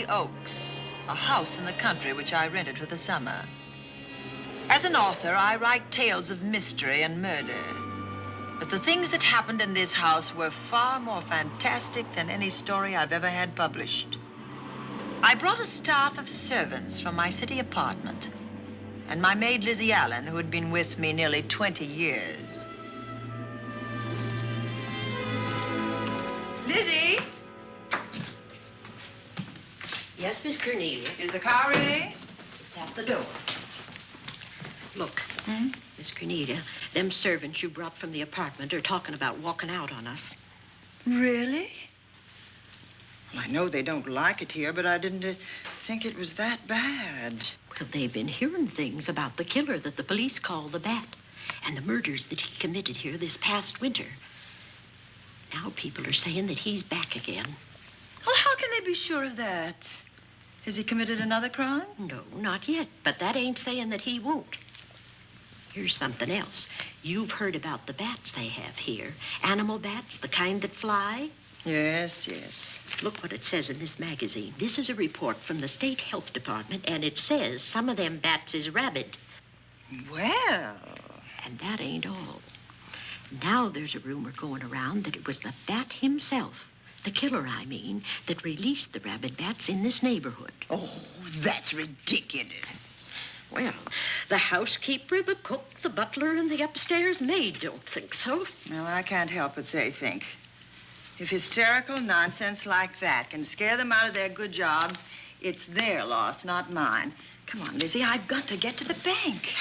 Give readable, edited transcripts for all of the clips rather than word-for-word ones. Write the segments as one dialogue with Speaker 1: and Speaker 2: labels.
Speaker 1: the Oaks, a house in the country which I rented for the summer. As an author, I write tales of mystery and murder. But the things that happened in this house were far more fantastic than any story I've ever had published. I brought a staff of servants from my city apartment, and my maid Lizzie Allen, who had been with me nearly 20 years. Lizzie?
Speaker 2: Yes, Miss Cornelia?
Speaker 1: Is the car ready?
Speaker 2: It's at the door. Look, Miss Cornelia, them servants you brought from the apartment are talking about walking out on us.
Speaker 1: Really? Well, I know they don't like it here, but I didn't think it was that bad.
Speaker 2: Well, they've been hearing things about the killer that the police call the Bat and the murders that he committed here this past winter. Now people are saying that he's back again.
Speaker 1: Well, how can they be sure of that? Has he committed another crime?
Speaker 2: No, not yet, but that ain't saying that he won't. Here's something else. You've heard about the bats they have here. Animal bats, the kind that fly.
Speaker 1: Yes, yes.
Speaker 2: Look what it says in this magazine. This is a report from the State Health Department, and it says some of them bats is rabid.
Speaker 1: Well.
Speaker 2: And that ain't all. Now there's a rumor going around that it was the bat himself, the killer, I mean, that released the rabid bats in this neighborhood.
Speaker 1: Oh, that's ridiculous.
Speaker 2: Well, the housekeeper, the cook, the butler, and the upstairs maid don't think so.
Speaker 1: Well, I can't help what they think. If hysterical nonsense like that can scare them out of their good jobs, it's their loss, not mine. Come on, Lizzie, I've got to get to the bank.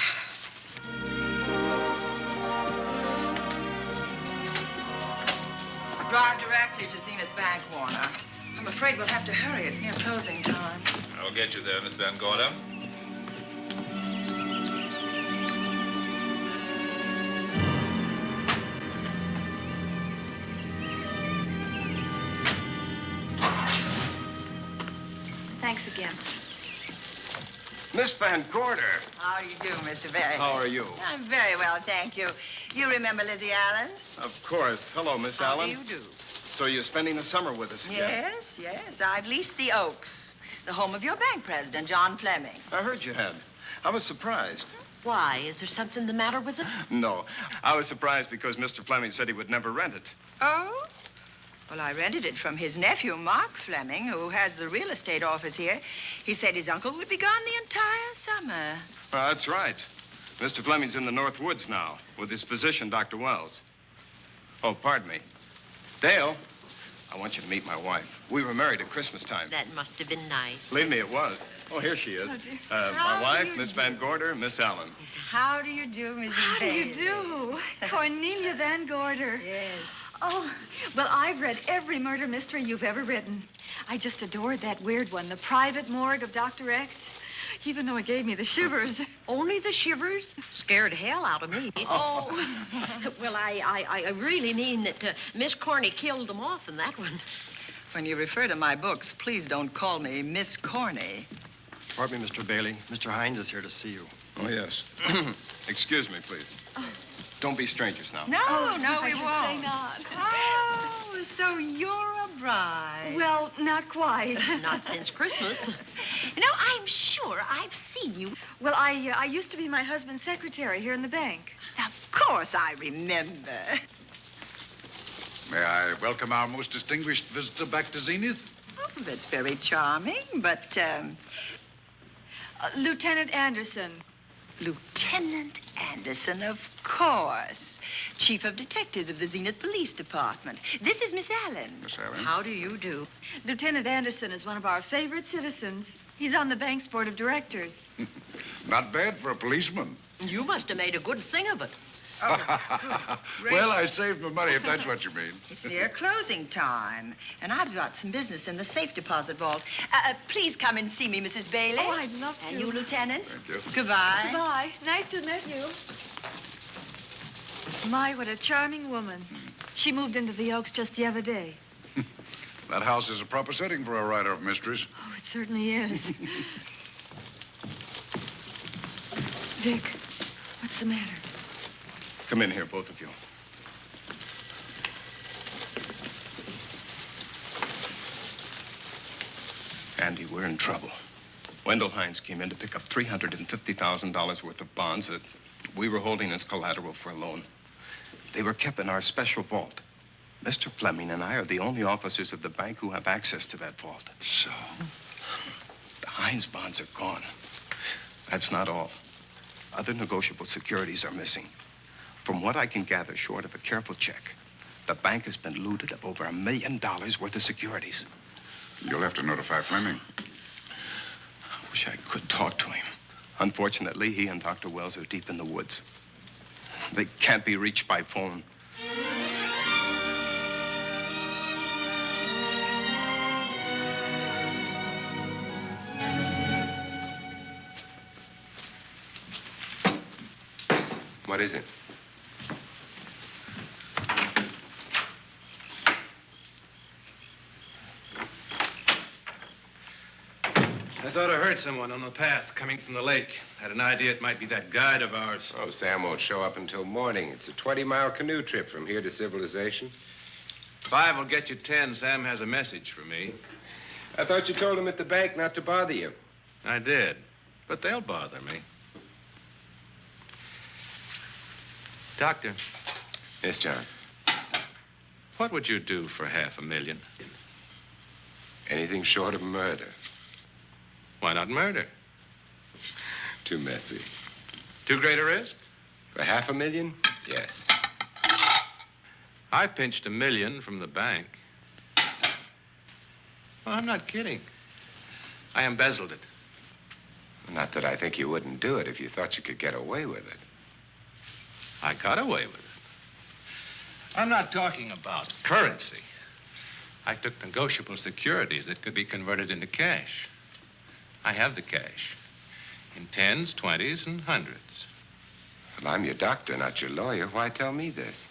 Speaker 1: Drive directly to Zenith Bank, Warner. I'm afraid we'll have to hurry. It's near closing time.
Speaker 3: I'll get you there, Miss Van Gorder.
Speaker 4: Thanks again.
Speaker 5: Miss Van Gorder.
Speaker 1: How do you do, Mr. Barry?
Speaker 5: How are you?
Speaker 1: I'm very well, thank you. You remember Lizzie Allen?
Speaker 5: Of course. Hello, Miss Allen.
Speaker 1: How do you do?
Speaker 5: So you're spending the summer with us again?
Speaker 1: Yes, yes. I've leased the Oaks, the home of your bank president, John Fleming.
Speaker 5: I heard you had. I was surprised.
Speaker 2: Why? Is there something the matter with it?
Speaker 5: No. I was surprised because Mr. Fleming said he would never rent it.
Speaker 1: Oh? Well, I rented it from his nephew, Mark Fleming, who has the real estate office here. He said his uncle would be gone the entire summer.
Speaker 5: Well, that's right. Mr. Fleming's in the North Woods now with his physician, Dr. Wells. Oh, pardon me. Dale, I want you to meet my wife. We were married at Christmas time.
Speaker 2: That must have been nice.
Speaker 5: Believe me, it was. Oh, here she is.
Speaker 4: Oh, dear.
Speaker 5: My wife, Miss Van Gorder, Miss Allen.
Speaker 1: How do you do, Mrs.
Speaker 4: How do you
Speaker 1: Bailey?
Speaker 4: do? Cornelia Van Gorder.
Speaker 1: Yes.
Speaker 4: Oh, well, I've read every murder mystery you've ever written. I just adored that weird one, The Private Morgue of Dr. X, even though it gave me the shivers.
Speaker 2: Only the shivers? Scared hell out of me.
Speaker 4: Oh.
Speaker 2: Well, I really mean that Miss Corney killed them off in that one.
Speaker 1: When you refer to my books, please don't call me Miss Corney.
Speaker 6: Pardon me, Mr. Bailey. Mr. Hines is here to see you.
Speaker 5: Oh, yes. Excuse me, please. Don't be strangers now.
Speaker 1: No,
Speaker 4: Oh,
Speaker 1: no,
Speaker 4: I
Speaker 1: we
Speaker 4: should
Speaker 1: won't.
Speaker 4: say not.
Speaker 1: Oh, so you're a bride.
Speaker 4: Well, not quite.
Speaker 2: Not since Christmas.
Speaker 1: No, I'm sure I've seen you.
Speaker 4: Well, I used to be my husband's secretary here in the bank.
Speaker 1: Of course I remember.
Speaker 3: May I welcome our most distinguished visitor back to Zenith?
Speaker 1: Oh, that's very charming, but,
Speaker 4: Lieutenant Anderson.
Speaker 1: Lieutenant Anderson, of course. Chief of Detectives of the Zenith Police Department. This is Miss Allen.
Speaker 3: Miss Allen.
Speaker 2: How do you do?
Speaker 4: Lieutenant Anderson is one of our favorite citizens. He's on the bank's board of directors.
Speaker 3: Not bad for a policeman.
Speaker 2: You must have made a good thing of it.
Speaker 3: Well, I saved my money, if that's what you mean.
Speaker 1: It's near closing time, and I've got some business in the safe deposit vault. Please come and see me, Mrs. Bailey.
Speaker 4: Oh, I'd love to.
Speaker 1: And you, Lieutenant.
Speaker 3: Thank you.
Speaker 1: Goodbye.
Speaker 4: Goodbye. Nice to meet you. My, what a charming woman. She moved into the Oaks just the other day.
Speaker 3: That house is a proper setting for a writer of mysteries.
Speaker 4: Oh, it certainly is. Vic, what's the matter?
Speaker 5: Come in here, both of you. Andy, we're in trouble. Wendell Hines came in to pick up $350,000 worth of bonds that we were holding as collateral for a loan. They were kept in our special vault. Mr. Fleming and I are the only officers of the bank who have access to that vault.
Speaker 3: So?
Speaker 5: The Hines bonds are gone. That's not all. Other negotiable securities are missing. From what I can gather, short of a careful check, the bank has been looted of over $1 million worth of securities.
Speaker 3: You'll have to notify Fleming.
Speaker 5: I wish I could talk to him. Unfortunately, he and Dr. Wells are deep in the woods. They can't be reached by phone.
Speaker 7: What is it?
Speaker 8: I thought I heard someone on the path coming from the lake. Had an idea it might be that guide of ours.
Speaker 7: Oh, Sam won't show up until morning. It's a 20-mile canoe trip from here to civilization.
Speaker 8: 5 will get you 10. Sam has a message for me.
Speaker 7: I thought you told him at the bank not to bother you.
Speaker 8: I did, but they'll bother me. Doctor,
Speaker 7: Yes, John.
Speaker 8: what would you do for $500,000?
Speaker 7: Anything short of murder.
Speaker 8: Why not murder?
Speaker 7: Too messy.
Speaker 8: Too great a risk?
Speaker 7: For $500,000? Yes.
Speaker 8: I pinched $1 million from the bank. Well, I'm not kidding. I embezzled it.
Speaker 7: Not that I think you wouldn't do it if you thought you could get away with it.
Speaker 8: I got away with it. I'm not talking about currency. I took negotiable securities that could be converted into cash. I have the cash in 10s, 20s, and 100s.
Speaker 7: Well, I'm your doctor, not your lawyer. Why tell me this?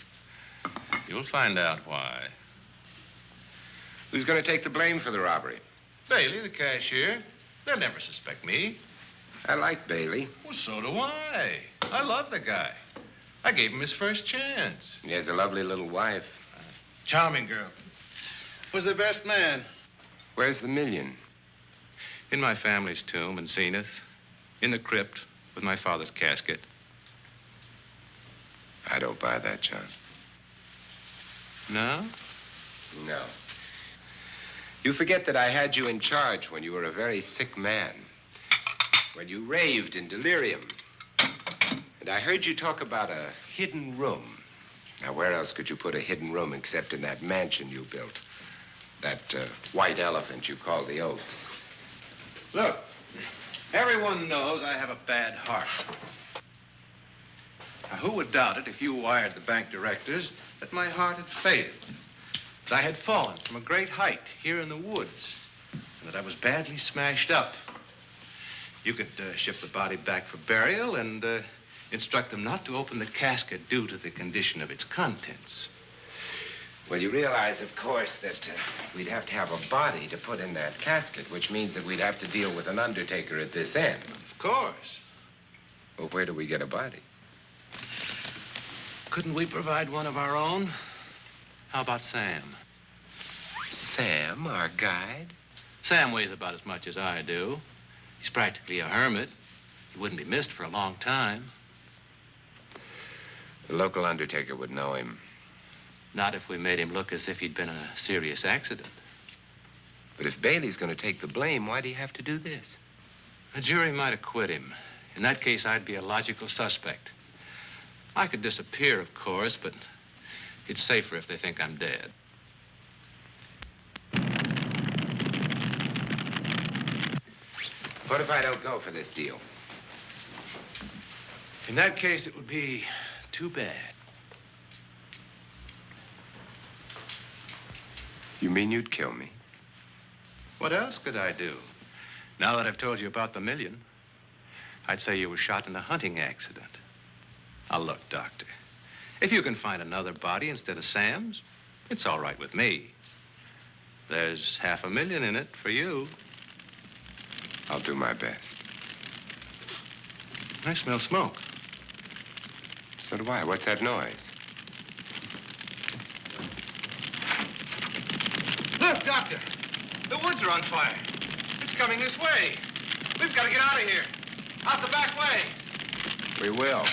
Speaker 8: You'll find out why.
Speaker 7: Who's going to take the blame for the robbery?
Speaker 8: Bailey, the cashier. They'll never suspect me.
Speaker 7: I like Bailey.
Speaker 8: Well, so do I. I love the guy. I gave him his first chance.
Speaker 7: He has a lovely little wife.
Speaker 8: Charming girl. Was the best man.
Speaker 7: Where's the $1 million?
Speaker 8: In my family's tomb in Zenith. In the crypt with my father's casket.
Speaker 7: I don't buy that, John.
Speaker 8: No?
Speaker 7: No. You forget that I had you in charge when you were a very sick man. When you raved in delirium. And I heard you talk about a hidden room. Now, where else could you put a hidden room except in that mansion you built? That white elephant you call the Oaks.
Speaker 8: Look, everyone knows I have a bad heart. Now, who would doubt it if you wired the bank directors that my heart had failed? That I had fallen from a great height here in the woods, and that I was badly smashed up. You could ship the body back for burial and instruct them not to open the casket due to the condition of its contents.
Speaker 7: Well, you realize, of course, that we'd have to have a body to put in that casket, which means that we'd have to deal with an undertaker at this end.
Speaker 8: Of course.
Speaker 7: Well, where do we get a body?
Speaker 8: Couldn't we provide one of our own? How about Sam?
Speaker 7: Sam, our guide?
Speaker 8: Sam weighs about as much as I do. He's practically a hermit. He wouldn't be missed for a long time.
Speaker 7: The local undertaker would know him.
Speaker 8: Not if we made him look as if he'd been in a serious accident.
Speaker 7: But if Bailey's going to take the blame, why do you have to do this?
Speaker 8: A jury might acquit him. In that case, I'd be a logical suspect. I could disappear, of course, but it's safer if they think I'm dead.
Speaker 7: What if I don't go for this deal?
Speaker 8: In that case, it would be too bad.
Speaker 7: You mean you'd kill me?
Speaker 8: What else could I do? Now that I've told you about the $1 million, I'd say you were shot in a hunting accident. Now, look, Doctor, if you can find another body instead of Sam's, it's all right with me. There's $500,000 in it for you.
Speaker 7: I'll do my best.
Speaker 8: I smell smoke.
Speaker 7: So do I. What's that noise?
Speaker 8: Look, Doctor, the woods are on fire. coming this way. We've got to get out of here. Out the back way.
Speaker 7: We will.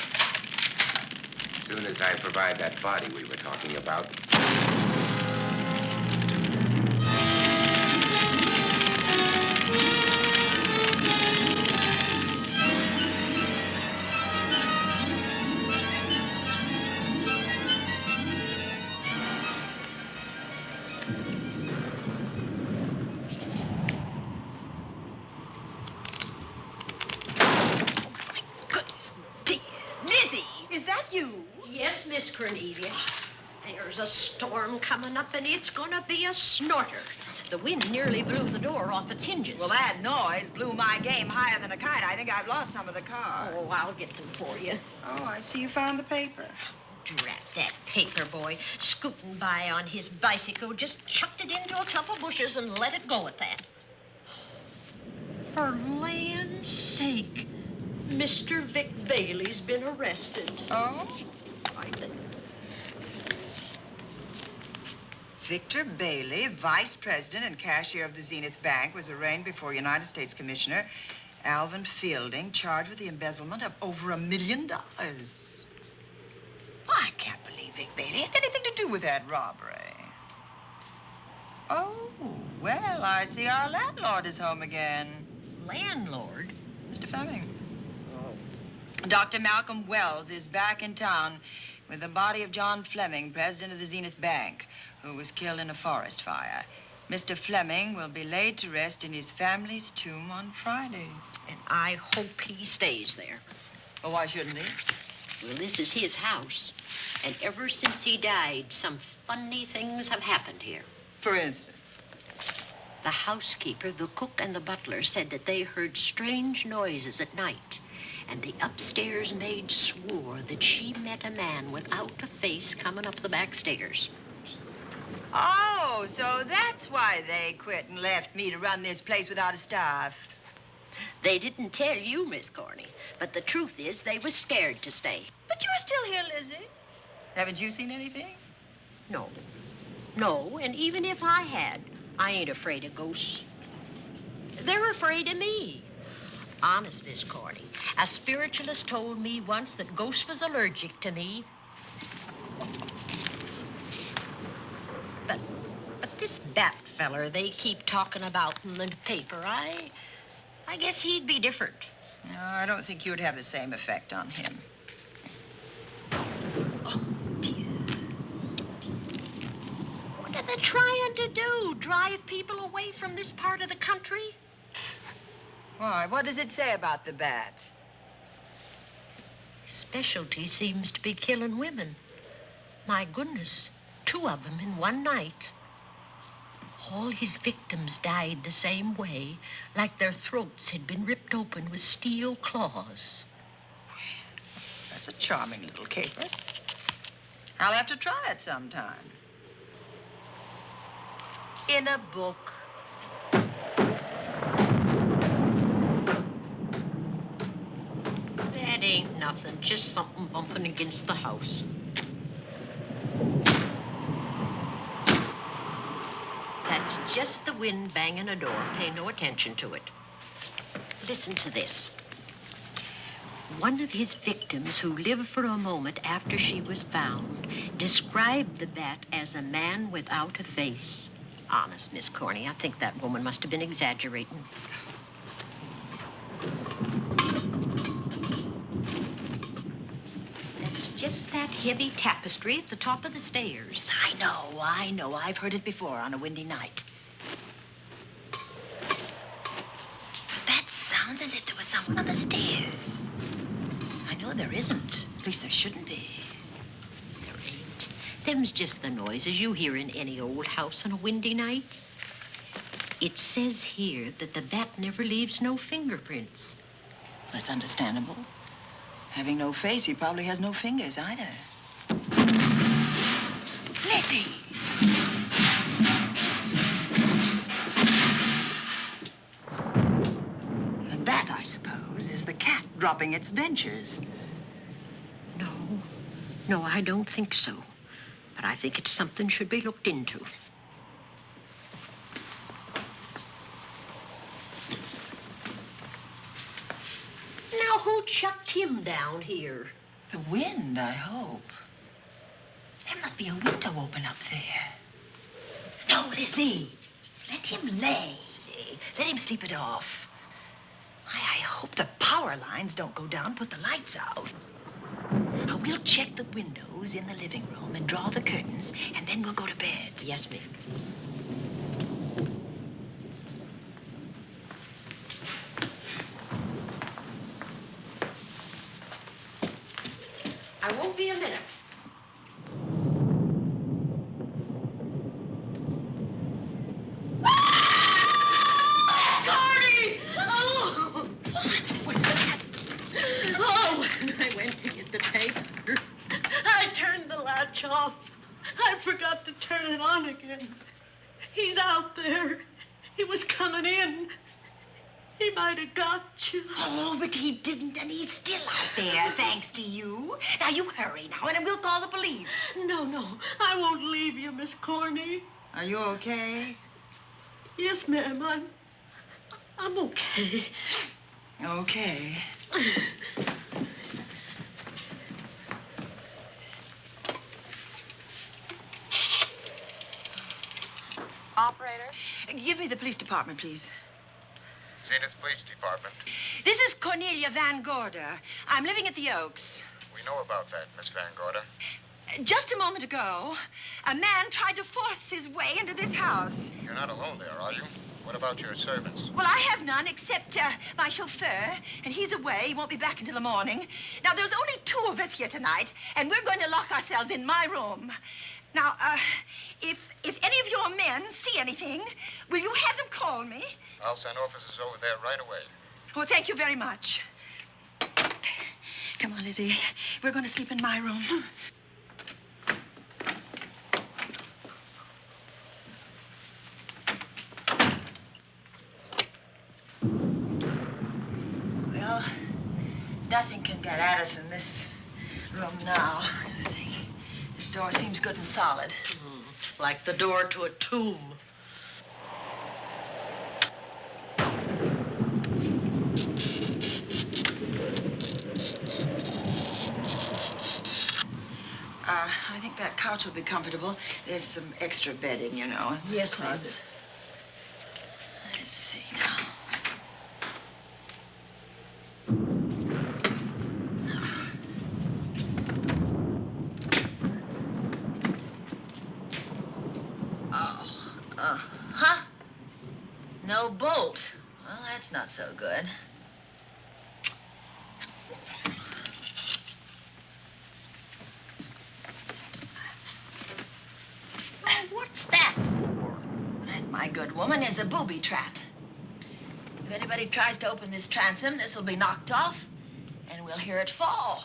Speaker 7: As soon as I provide that body we were talking about.
Speaker 2: Yes, Miss Cornelia. There's a storm coming up, and it's gonna be a snorter. The wind nearly blew the door off its hinges.
Speaker 1: Well, that noise blew my game higher than a kite. I think I've lost some of the cars.
Speaker 2: Oh, I'll get them for you.
Speaker 1: Oh, I see you found the paper.
Speaker 2: Drat that paper boy, scooting by on his bicycle, just chucked it into a clump of bushes and let it go at that. For land's sake, Mr. Vic Bailey's been arrested.
Speaker 1: Oh?
Speaker 2: I think.
Speaker 1: Victor Bailey, vice president and cashier of the Zenith Bank, was arraigned before United States Commissioner Alvin Fielding, charged with the embezzlement of over $1 million. I can't believe Vic Bailey had anything to do with that robbery. Oh, well, I see our landlord is home again.
Speaker 2: Landlord?
Speaker 1: Mr. Fleming. Dr. Malcolm Wells is back in town with the body of John Fleming, president of the Zenith Bank, who was killed in a forest fire. Mr. Fleming will be laid to rest in his family's tomb on Friday.
Speaker 2: And I hope he stays there.
Speaker 1: Well, why shouldn't he?
Speaker 2: Well, this is his house. And ever since he died, some funny things have happened here.
Speaker 1: For instance?
Speaker 2: The housekeeper, the cook, and the butler said that they heard strange noises at night. And the upstairs maid swore that she met a man without a face coming up the back stairs.
Speaker 1: Oh, so that's why they quit and left me to run this place without a staff.
Speaker 2: They didn't tell you, Miss Corney, but the truth is they was scared to stay.
Speaker 1: But you're still here, Lizzie. Haven't you seen anything?
Speaker 2: No. No, and even if I had, I ain't afraid of ghosts. They're afraid of me. Honest, Miss Corney, a spiritualist told me once that ghosts was allergic to me. But this Bat feller they keep talking about in the paper, I guess he'd be different.
Speaker 1: No, I don't think you'd have the same effect on him.
Speaker 2: Oh, dear. What are they trying to do? Drive people away from this part of the country?
Speaker 1: Why, what does it say about the Bat?
Speaker 2: His specialty seems to be killing women. My goodness, 2 of them in one night. All his victims died the same way, like their throats had been ripped open with steel claws.
Speaker 1: That's a charming little caper. I'll have to try it sometime.
Speaker 2: In a book. That ain't nothing, just something bumping against the house. That's just the wind banging a door. Pay no attention to it. Listen to this. One of his victims, who lived for a moment after she was found, described the Bat as a man without a face. Honest, Miss Corney, I think that woman must have been exaggerating. That's just that heavy tapestry at the top of the stairs.
Speaker 1: I know. I've heard it before on a windy night. But that sounds as if there was someone on the stairs. I know there isn't. At least there shouldn't be.
Speaker 2: There ain't. Them's just the noises you hear in any old house on a windy night. It says here that the Bat never leaves no fingerprints.
Speaker 1: That's understandable. Having no face, he probably has no fingers either. Lizzie! And that, I suppose, is the cat dropping its dentures.
Speaker 2: No, I don't think so. But I think it's something should be looked into. who chucked him down here?
Speaker 1: The wind, I hope. There must be a window open up there. No, Lizzie. Let him lay. Let him sleep it off. I hope the power lines don't go down, put the lights out. Now, we'll check the windows in the living room and draw the curtains, and then we'll go to bed.
Speaker 2: Yes, ma'am. I won't be a minute. Gordy! Oh! What is that? Oh, when I went to get the paper, I turned the latch off. I forgot to turn it on again. He's out there. He was coming in. He might have got you.
Speaker 1: Oh, but he didn't, and he's still out there, thanks to you. Now, you hurry now, and we'll call the police.
Speaker 2: No, I won't leave you, Miss Corney.
Speaker 1: Are you okay?
Speaker 2: Yes, ma'am, I'm okay.
Speaker 1: Okay.
Speaker 9: Operator?
Speaker 1: Give me the police department, please.
Speaker 10: Zenith Police Department.
Speaker 1: This is Cornelia Van Gorder. I'm living at the Oaks.
Speaker 10: We know about that, Miss Van Gorder.
Speaker 1: Just a moment ago, a man tried to force his way into this house.
Speaker 10: You're not alone there, are you? What about your servants?
Speaker 1: Well, I have none except my chauffeur, and he's away. He won't be back until the morning. Now, there's only 2 of us here tonight, and we're going to lock ourselves in my room. Now, if any of your men see anything, will you have them call me?
Speaker 10: I'll send officers over there right away.
Speaker 1: Oh, thank you very much. Come on, Lizzie. We're going to sleep in my room. Well, nothing can get at us in this room now. I think this door seems good and solid.
Speaker 2: Like the door to a tomb.
Speaker 1: I think that couch will be comfortable. There's some extra bedding, you know.
Speaker 2: Yes, ma'am.
Speaker 1: Closet. Let's see now. Huh? No bolt. Well, that's not so good.
Speaker 2: What's that for?
Speaker 1: That, my good woman, is a booby trap. If anybody tries to open this transom, this will be knocked off, and we'll hear it fall.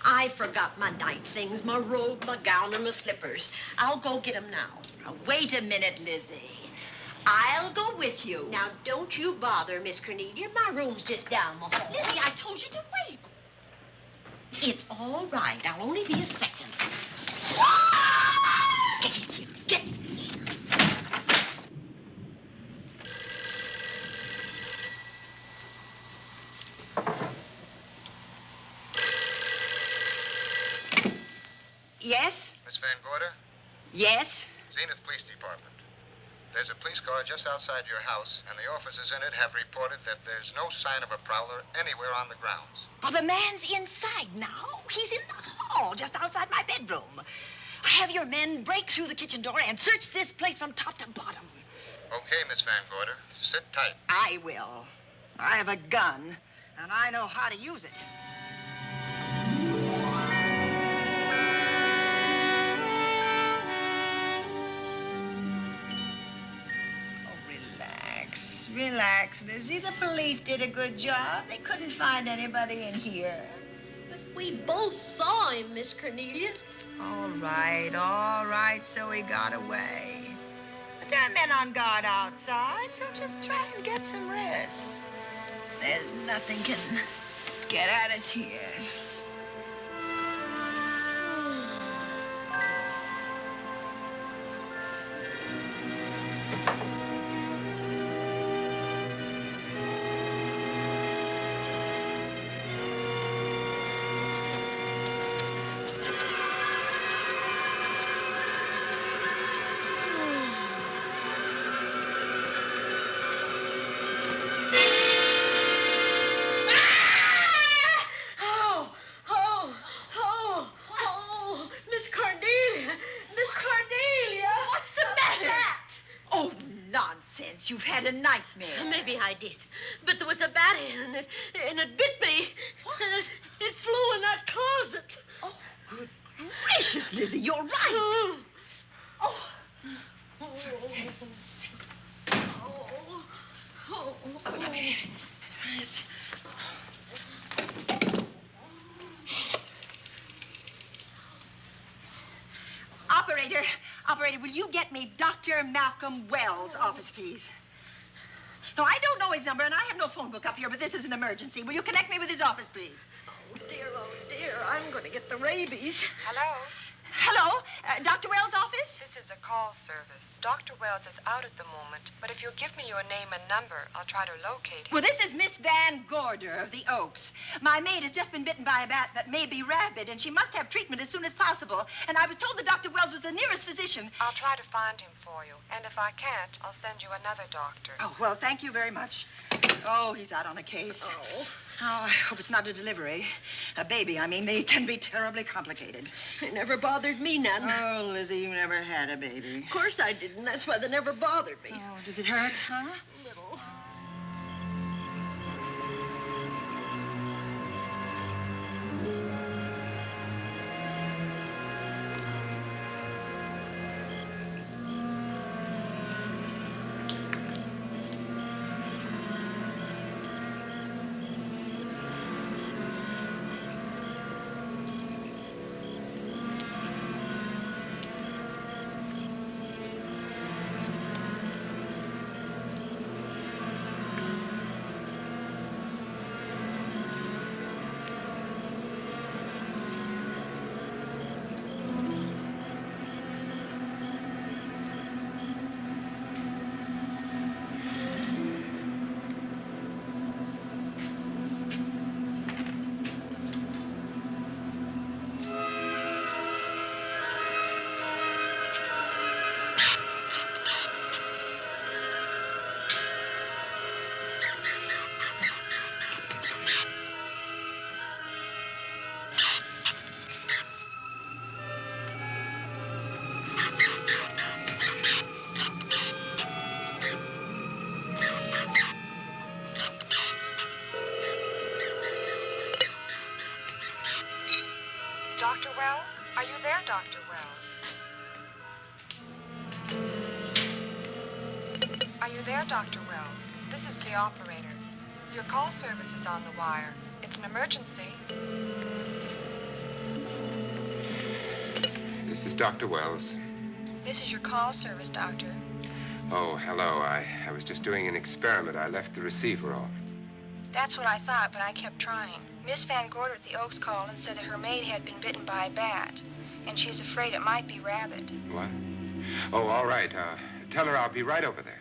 Speaker 2: I forgot my night things, my robe, my gown, and my slippers. I'll go get them now.
Speaker 1: Now, wait a minute, Lizzie. I'll go with you.
Speaker 2: Now, don't you bother, Miss Cornelia. My room's just down the hall.
Speaker 1: Lizzie, I told you to wait.
Speaker 2: It's all right. I'll only be a second. Get in here. Get in here.
Speaker 1: Yes?
Speaker 10: Miss Van Gorder?
Speaker 1: Yes?
Speaker 10: Zenith Police Department. There's a police car just outside your house, and the officers in it have reported that there's no sign of a prowler anywhere on the grounds.
Speaker 1: Well, the man's inside now. He's in the hall, just outside my bedroom. Have your men break through the kitchen door and search this place from top to bottom.
Speaker 10: Okay, Miss Van Gorder. Sit tight.
Speaker 1: I will. I have a gun, and I know how to use it. relax, Lizzie. The police did a good job. They couldn't find anybody in here.
Speaker 2: But we both saw him, Miss Cornelia.
Speaker 1: All right, so he got away. But there are men on guard outside, so just try and get some rest. There's nothing can get at us here. You've had a nightmare.
Speaker 2: Maybe I did. But there was a bat in it, and it bit me. And it flew in that closet.
Speaker 1: Oh, good gracious, Lizzie, you're right. Oh. Operator, will you get me Dr. Malcolm Wells' office, please? No, I don't know his number, and I have no phone book up here, but this is an emergency. Will you connect me with his office, please?
Speaker 2: Oh, dear, I'm going to get the rabies.
Speaker 9: Hello?
Speaker 1: Hello? Dr. Wells' office?
Speaker 9: This is a call service. Dr. Wells is out at the moment, but if you'll give me your name and number, I'll try to locate him.
Speaker 1: Well, this is Miss Van Gorder of the Oaks. My maid has just been bitten by a bat that may be rabid, and she must have treatment as soon as possible. And I was told that Dr. Wells was the nearest physician.
Speaker 9: I'll try to find him for you, and if I can't, I'll send you another doctor.
Speaker 1: Oh, well, thank you very much. Oh, he's out on a case. Oh, I hope it's not a delivery. A baby, I mean. They can be terribly complicated.
Speaker 2: It never bothered me none.
Speaker 1: Oh, Lizzie, you never had a baby.
Speaker 2: Of course I didn't. That's why they never bothered me.
Speaker 1: Oh, does it hurt, huh?
Speaker 2: Little.
Speaker 9: Dr. Wells? Are you there, Dr. Wells? Are you there, Dr. Wells? This is the operator. Your call service is on the wire. It's an emergency.
Speaker 7: This is Dr. Wells.
Speaker 9: This is your call service, Doctor.
Speaker 7: Oh, hello. I was just doing an experiment. I left the receiver off.
Speaker 9: That's what I thought, but I kept trying. Miss Van Gorder at the Oaks called and said that her maid had been bitten by a bat, and she's afraid it might be rabid.
Speaker 7: What? Oh, all right. Tell her I'll be right over there.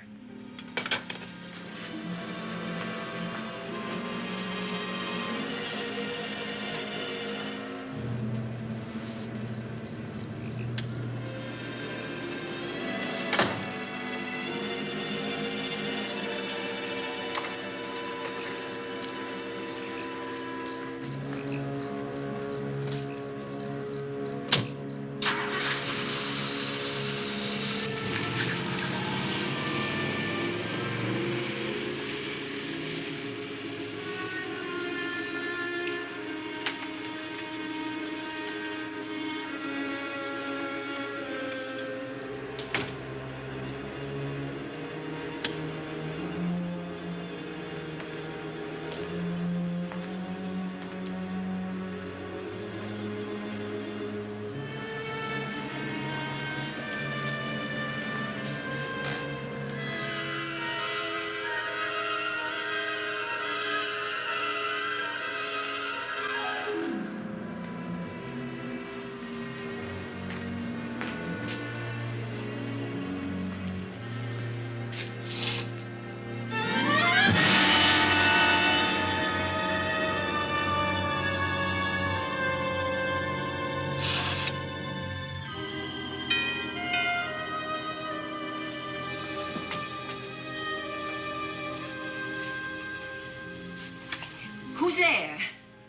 Speaker 4: Who's there?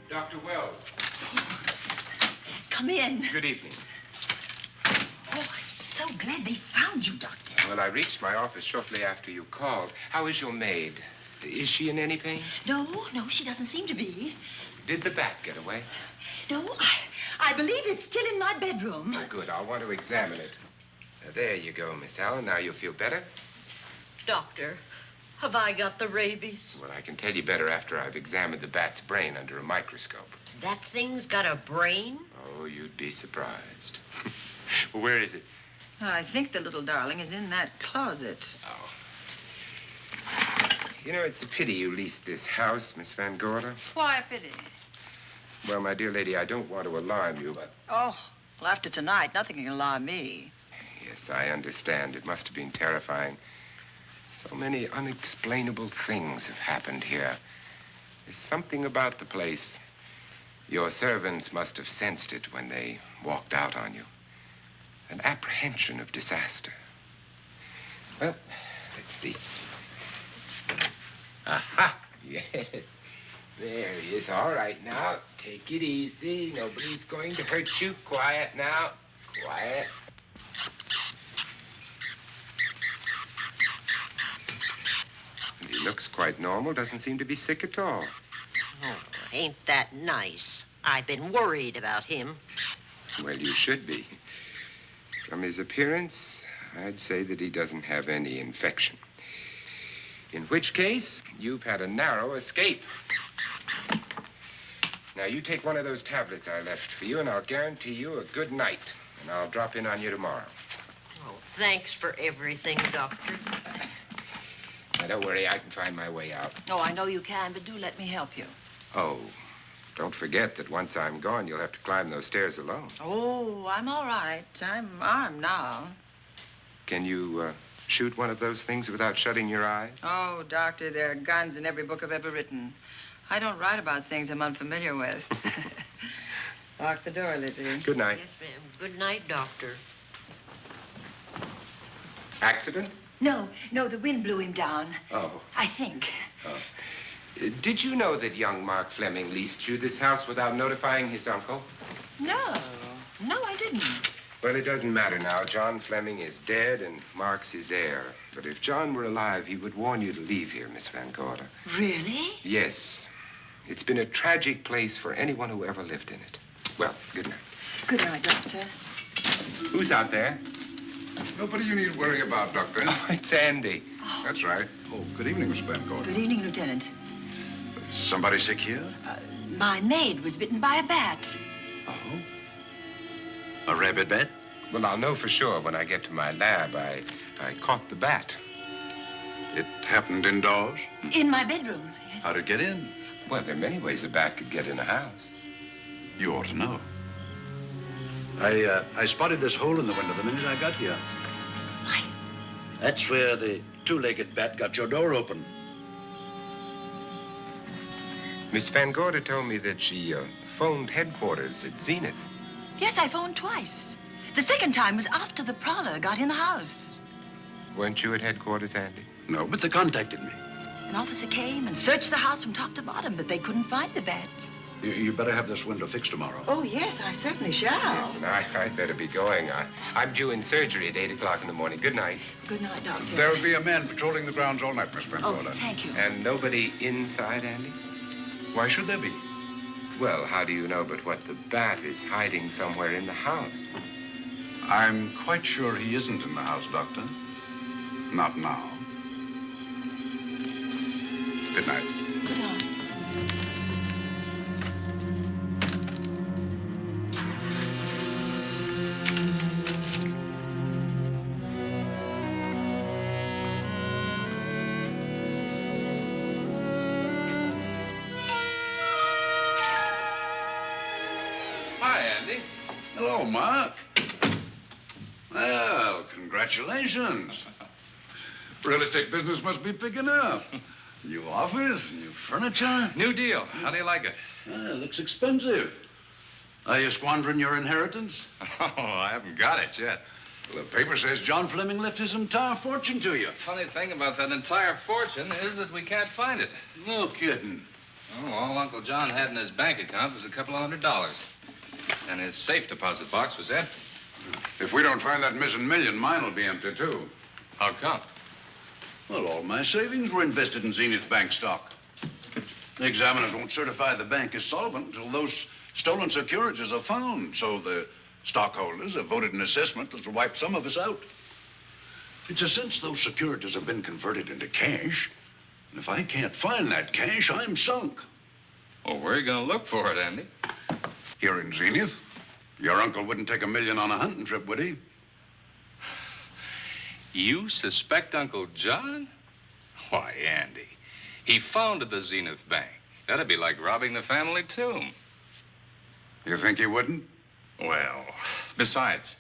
Speaker 7: Dr. Wells.
Speaker 4: Come in.
Speaker 7: Good evening.
Speaker 4: Oh, I'm so glad they found you, Doctor.
Speaker 7: Well, I reached my office shortly after you called. How is your maid? Is she in any pain?
Speaker 4: No, she doesn't seem to be.
Speaker 7: Did the bat get away?
Speaker 4: No, I believe it's still in my bedroom.
Speaker 7: Oh, good. I'll want to examine it. There you go, Miss Allen. Now you'll feel better?
Speaker 2: Doctor, have I got the rabies?
Speaker 7: Well, I can tell you better after I've examined the bat's brain under a microscope.
Speaker 2: That thing's got a brain?
Speaker 7: Oh, you'd be surprised. Well, where is it?
Speaker 1: I think the little darling is in that closet.
Speaker 7: Oh. You know, it's a pity you leased this house, Miss Van Gorder.
Speaker 1: Why a pity?
Speaker 7: Well, my dear lady, I don't want to alarm you, but...
Speaker 1: Oh, well, after tonight, nothing can alarm me.
Speaker 7: Yes, I understand. It must have been terrifying. So many unexplainable things have happened here. There's something about the place. Your servants must have sensed it when they walked out on you. An apprehension of disaster. Well, let's see. Aha! Yes. There he is. All right, now. Take it easy. Nobody's going to hurt you. Quiet now. Quiet. He looks quite normal. Doesn't seem to be sick at all.
Speaker 2: Oh, ain't that nice? I've been worried about him.
Speaker 7: Well, you should be. From his appearance, I'd say that he doesn't have any infection. In which case, you've had a narrow escape. Now, you take one of those tablets I left for you, and I'll guarantee you a good night. And I'll drop in on you tomorrow.
Speaker 2: Oh, thanks for everything, Doctor.
Speaker 7: Now, don't worry. I can find my way out.
Speaker 1: Oh, I know you can, but do let me help you.
Speaker 7: Oh, don't forget that once I'm gone, you'll have to climb those stairs alone.
Speaker 1: Oh, I'm all right. I'm armed now.
Speaker 7: Can you shoot one of those things without shutting your eyes?
Speaker 1: Oh, Doctor, there are guns in every book I've ever written. I don't write about things I'm unfamiliar with. Lock the door, Lizzie.
Speaker 7: Good night.
Speaker 2: Yes, ma'am. Good night, Doctor.
Speaker 7: Accident?
Speaker 4: No, the wind blew him down.
Speaker 7: Oh.
Speaker 4: I think.
Speaker 7: Oh. Did you know that young Mark Fleming leased you this house without notifying his uncle?
Speaker 1: No, I didn't.
Speaker 7: Well, it doesn't matter now. John Fleming is dead and Mark's his heir. But if John were alive, he would warn you to leave here, Miss Van Gorder.
Speaker 4: Really?
Speaker 7: Yes. It's been a tragic place for anyone who ever lived in it. Well, good night.
Speaker 4: Good night, Doctor.
Speaker 7: Who's out there?
Speaker 3: Nobody you need worry about, Doctor.
Speaker 7: Oh, it's Andy.
Speaker 3: That's right. Oh, good evening, Miss Van Gorder.
Speaker 4: Good evening, Lieutenant.
Speaker 3: Somebody sick here?
Speaker 4: My maid was bitten by a bat.
Speaker 3: Oh? A rabid bat?
Speaker 7: Well, I'll know for sure when I get to my lab. I caught the bat.
Speaker 3: It happened indoors?
Speaker 4: In my bedroom, yes.
Speaker 3: How'd it get in?
Speaker 7: Well, there are many ways a bat could get in a house.
Speaker 3: You ought to know. I spotted this hole in the window the minute I got here.
Speaker 4: Why?
Speaker 3: That's where the two-legged bat got your door open.
Speaker 7: Miss Van Gorder told me that she phoned headquarters at Zenith.
Speaker 4: Yes, I phoned twice. The second time was after the prowler got in the house.
Speaker 7: Weren't you at headquarters, Andy?
Speaker 3: No, but they contacted me.
Speaker 4: An officer came and searched the house from top to bottom, but they couldn't find the bat.
Speaker 3: You better have this window fixed tomorrow.
Speaker 4: Oh, yes, I certainly shall.
Speaker 7: Yes, and I'd better be going. I'm due in surgery at 8 o'clock in the morning. Good night.
Speaker 4: Good night, Doctor.
Speaker 3: There will be a man patrolling the grounds all night, Miss Van Gorder.
Speaker 4: Oh, thank you.
Speaker 7: And nobody inside, Andy?
Speaker 3: Why should there be?
Speaker 7: Well, how do you know but what the bat is hiding somewhere in the house?
Speaker 3: I'm quite sure he isn't in the house, Doctor. Not now. Good night.
Speaker 4: Good night.
Speaker 3: Hi, Andy. Hello, Mark. Well, congratulations. Real estate business must be picking up. New office, new furniture.
Speaker 11: New deal. How do you like it?
Speaker 3: It looks expensive. Are you squandering your inheritance?
Speaker 11: Oh, I haven't got it yet.
Speaker 3: Well, the paper says John Fleming left his entire fortune to you.
Speaker 11: Funny thing about that entire fortune is that we can't find it.
Speaker 3: No kidding.
Speaker 11: Oh, all Uncle John had in his bank account was a couple of $100. And his safe deposit box was empty.
Speaker 3: If we don't find that missing million, mine will be empty, too.
Speaker 11: How come?
Speaker 3: Well, all my savings were invested in Zenith Bank stock. The examiners won't certify the bank is solvent until those stolen securities are found. So the stockholders have voted an assessment that'll wipe some of us out. It's a since those securities have been converted into cash. And if I can't find that cash, I'm sunk.
Speaker 11: Well, where are you going to look for it, Andy?
Speaker 3: Here in Zenith. Your uncle wouldn't take $1 million on a hunting trip, would he?
Speaker 11: You suspect Uncle John? Why, Andy, he founded the Zenith Bank. That'd be like robbing the family tomb.
Speaker 3: You think he wouldn't?
Speaker 11: Well, besides,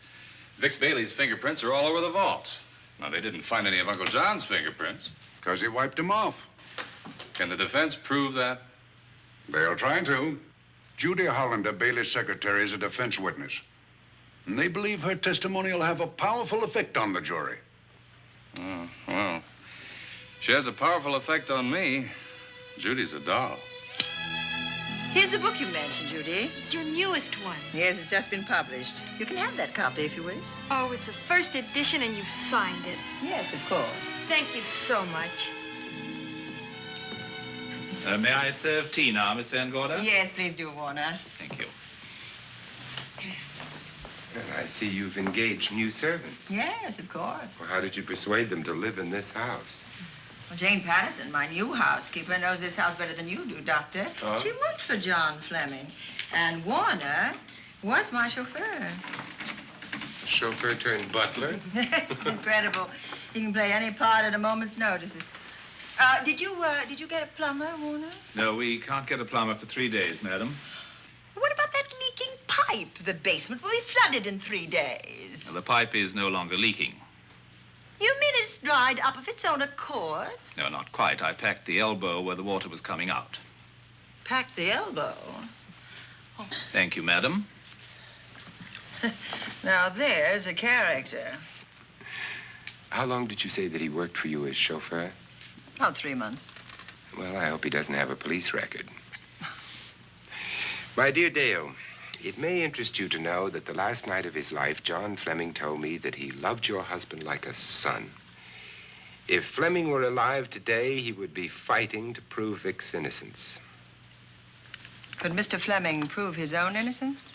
Speaker 11: Vic Bailey's fingerprints are all over the vault. Now, they didn't find any of Uncle John's fingerprints.
Speaker 3: Because he wiped him off.
Speaker 11: Can the defense prove that?
Speaker 3: They'll try to. Judy Hollander, Bailey's secretary, is a defense witness. And they believe her testimony will have a powerful effect on the jury.
Speaker 11: Oh, well, she has a powerful effect on me. Judy's a doll.
Speaker 1: Here's the book you mentioned, Judy.
Speaker 4: Your newest one.
Speaker 1: Yes, it's just been published. You can have that copy if you wish.
Speaker 4: Oh, it's a first edition and you've signed it.
Speaker 1: Yes, of course.
Speaker 4: Thank you so much.
Speaker 12: May I serve tea now, Miss Van Gorder?
Speaker 1: Yes, please do, Warner.
Speaker 12: Thank you.
Speaker 7: Well, I see you've engaged new servants.
Speaker 1: Yes, of course.
Speaker 7: Well, how did you persuade them to live in this house?
Speaker 1: Well, Jane Patterson, my new housekeeper, knows this house better than you do, Doctor.
Speaker 7: Oh?
Speaker 1: She worked for John Fleming. And Warner was my chauffeur.
Speaker 7: Chauffeur turned butler?
Speaker 1: Yes, it's incredible. He can play any part at a moment's notice. Did you get a plumber, Warner?
Speaker 12: No, we can't get a plumber for 3 days, madam.
Speaker 1: What about that leaking pipe? The basement will be flooded in 3 days.
Speaker 12: The pipe is no longer leaking.
Speaker 1: You mean it's dried up of its own accord?
Speaker 12: No, not quite. I packed the elbow where the water was coming out.
Speaker 1: Packed the elbow?
Speaker 12: Thank you, madam.
Speaker 1: Now, there's a character.
Speaker 7: How long did you say that he worked for you as chauffeur?
Speaker 1: About 3 months.
Speaker 7: Well, I hope he doesn't have a police record. My dear Dale, it may interest you to know that the last night of his life, John Fleming told me that he loved your husband like a son. If Fleming were alive today, he would be fighting to prove Vic's innocence.
Speaker 1: Could Mr. Fleming prove his own innocence?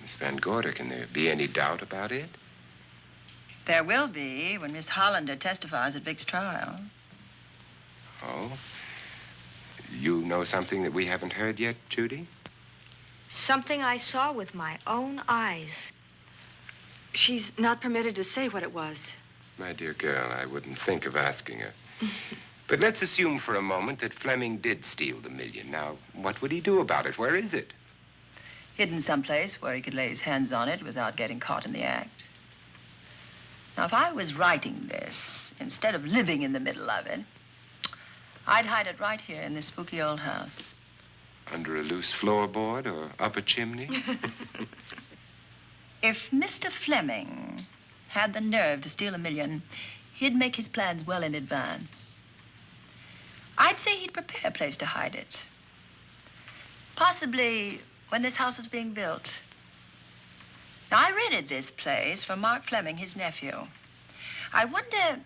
Speaker 7: Miss Van Gorder, can there be any doubt about it?
Speaker 1: There will be when Miss Hollander testifies at Vic's trial.
Speaker 7: Oh? You know something that we haven't heard yet, Judy?
Speaker 4: Something I saw with my own eyes. She's not permitted to say what it was.
Speaker 7: My dear girl, I wouldn't think of asking her. But let's assume for a moment that Fleming did steal the $1 million. Now, what would he do about it? Where is it?
Speaker 1: Hidden someplace where he could lay his hands on it without getting caught in the act. Now, if I was writing this, instead of living in the middle of it, I'd hide it right here in this spooky old house.
Speaker 7: Under a loose floorboard or up a chimney?
Speaker 1: If Mr. Fleming had the nerve to steal $1 million, he'd make his plans well in advance. I'd say he'd prepare a place to hide it. Possibly when this house was being built. Now, I rented this place from Mark Fleming, his nephew. I wonder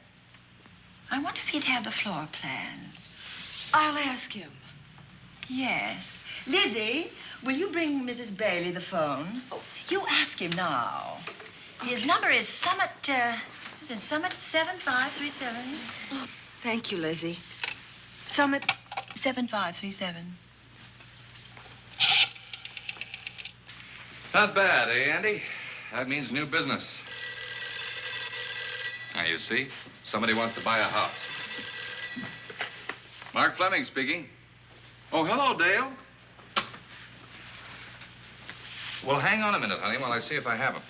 Speaker 1: if he'd have the floor plans.
Speaker 4: I'll ask him.
Speaker 1: Yes. Lizzie, will you bring Mrs. Bailey the phone? Oh, you ask him now. His number is Summit 7537.
Speaker 4: Oh, thank you, Lizzie. Summit
Speaker 1: 7537.
Speaker 11: Not bad, eh, Andy? That means new business. Now, you see, somebody wants to buy a house. Mark Fleming speaking. Oh, hello, Dale. Well, hang on a minute, honey, while I see if I have him.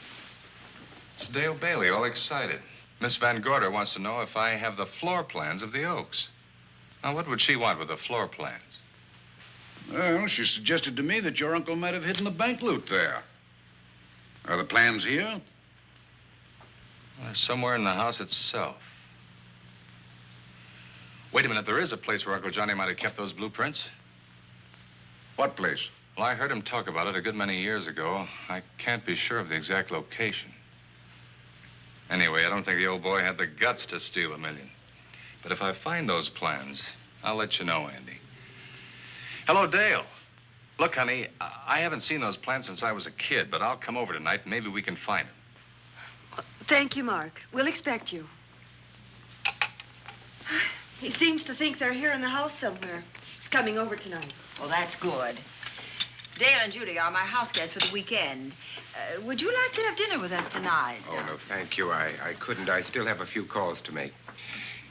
Speaker 11: It's Dale Bailey, all excited. Miss Van Gorder wants to know if I have the floor plans of the Oaks. Now, what would she want with the floor plans?
Speaker 3: Well, she suggested to me that your uncle might have hidden the bank loot there. Are the plans here?
Speaker 11: Well, they're somewhere in the house itself. Wait a minute, there is a place where Uncle Johnny might have kept those blueprints.
Speaker 3: What place?
Speaker 11: Well, I heard him talk about it a good many years ago. I can't be sure of the exact location. Anyway, I don't think the old boy had the guts to steal $1 million. But if I find those plans, I'll let you know, Andy. Hello, Dale. Look, honey, I haven't seen those plans since I was a kid, but I'll come over tonight and maybe we can find them.
Speaker 13: Thank you, Mark. We'll expect you. He seems to think they're here in the house somewhere. He's coming over tonight.
Speaker 1: Well, that's good. Dale and Judy are my house guests for the weekend. Would you like to have dinner with us tonight?
Speaker 7: Oh, no, thank you. I couldn't. I still have a few calls to make.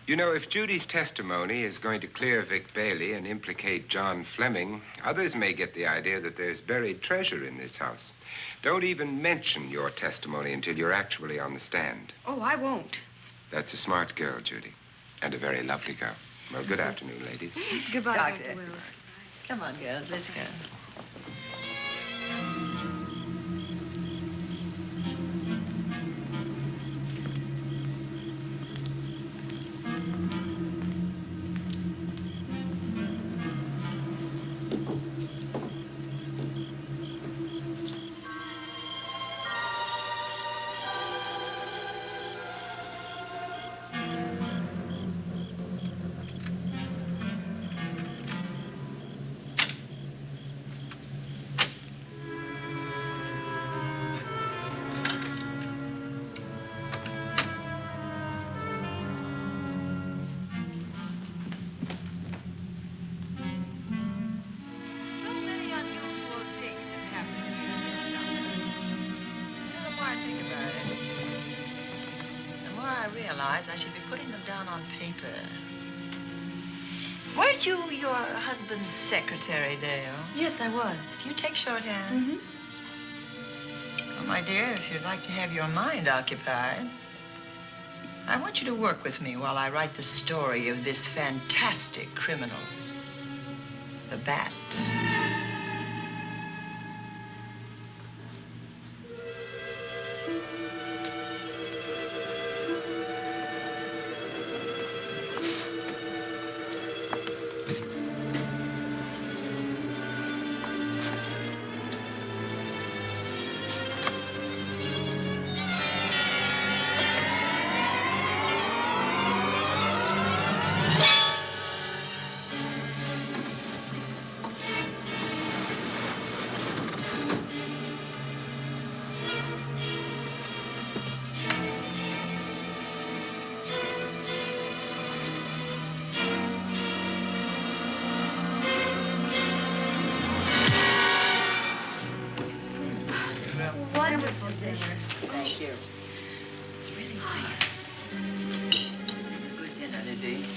Speaker 7: You know, if Judy's testimony is going to clear Vic Bailey and implicate John Fleming, others may get the idea that there's buried treasure in this house. Don't even mention your testimony until you're actually on the stand.
Speaker 13: Oh, I won't.
Speaker 7: That's a smart girl, Judy, and a very lovely girl. Well, good afternoon, ladies.
Speaker 13: Goodbye,
Speaker 1: Doctor.
Speaker 13: Dr. Wilbur.
Speaker 1: Come on, girls, let's go. I should be putting them down on paper. Weren't you your husband's secretary, Dale?
Speaker 13: Yes, I was.
Speaker 1: Do you take shorthand?
Speaker 13: Mm-hmm.
Speaker 1: Well, my dear, if you'd like to have your mind occupied, I want you to work with me while I write the story of this fantastic criminal, the Bat.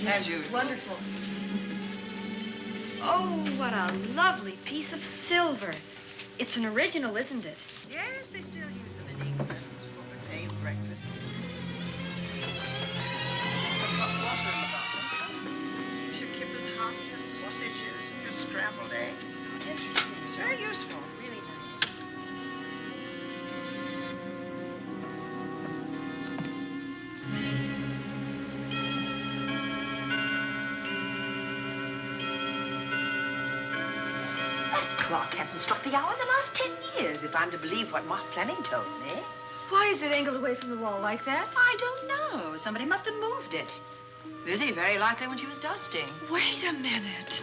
Speaker 1: As usual.
Speaker 13: Wonderful. Oh, what a lovely piece of silver. It's an original, isn't it?
Speaker 14: Yes, they still use them in England for buffet breakfasts. Some hot water in the bottom. Keeps your kippers hot, your sausages, and your scrambled eggs. Interesting. It's very useful. Really nice.
Speaker 1: Clock hasn't struck the hour in the last 10 years, if I'm to believe what Mark Fleming told me.
Speaker 13: Why is it angled away from the wall like that?
Speaker 1: I don't know. Somebody must have moved it. Lizzie, very likely when she was dusting.
Speaker 13: Wait a minute.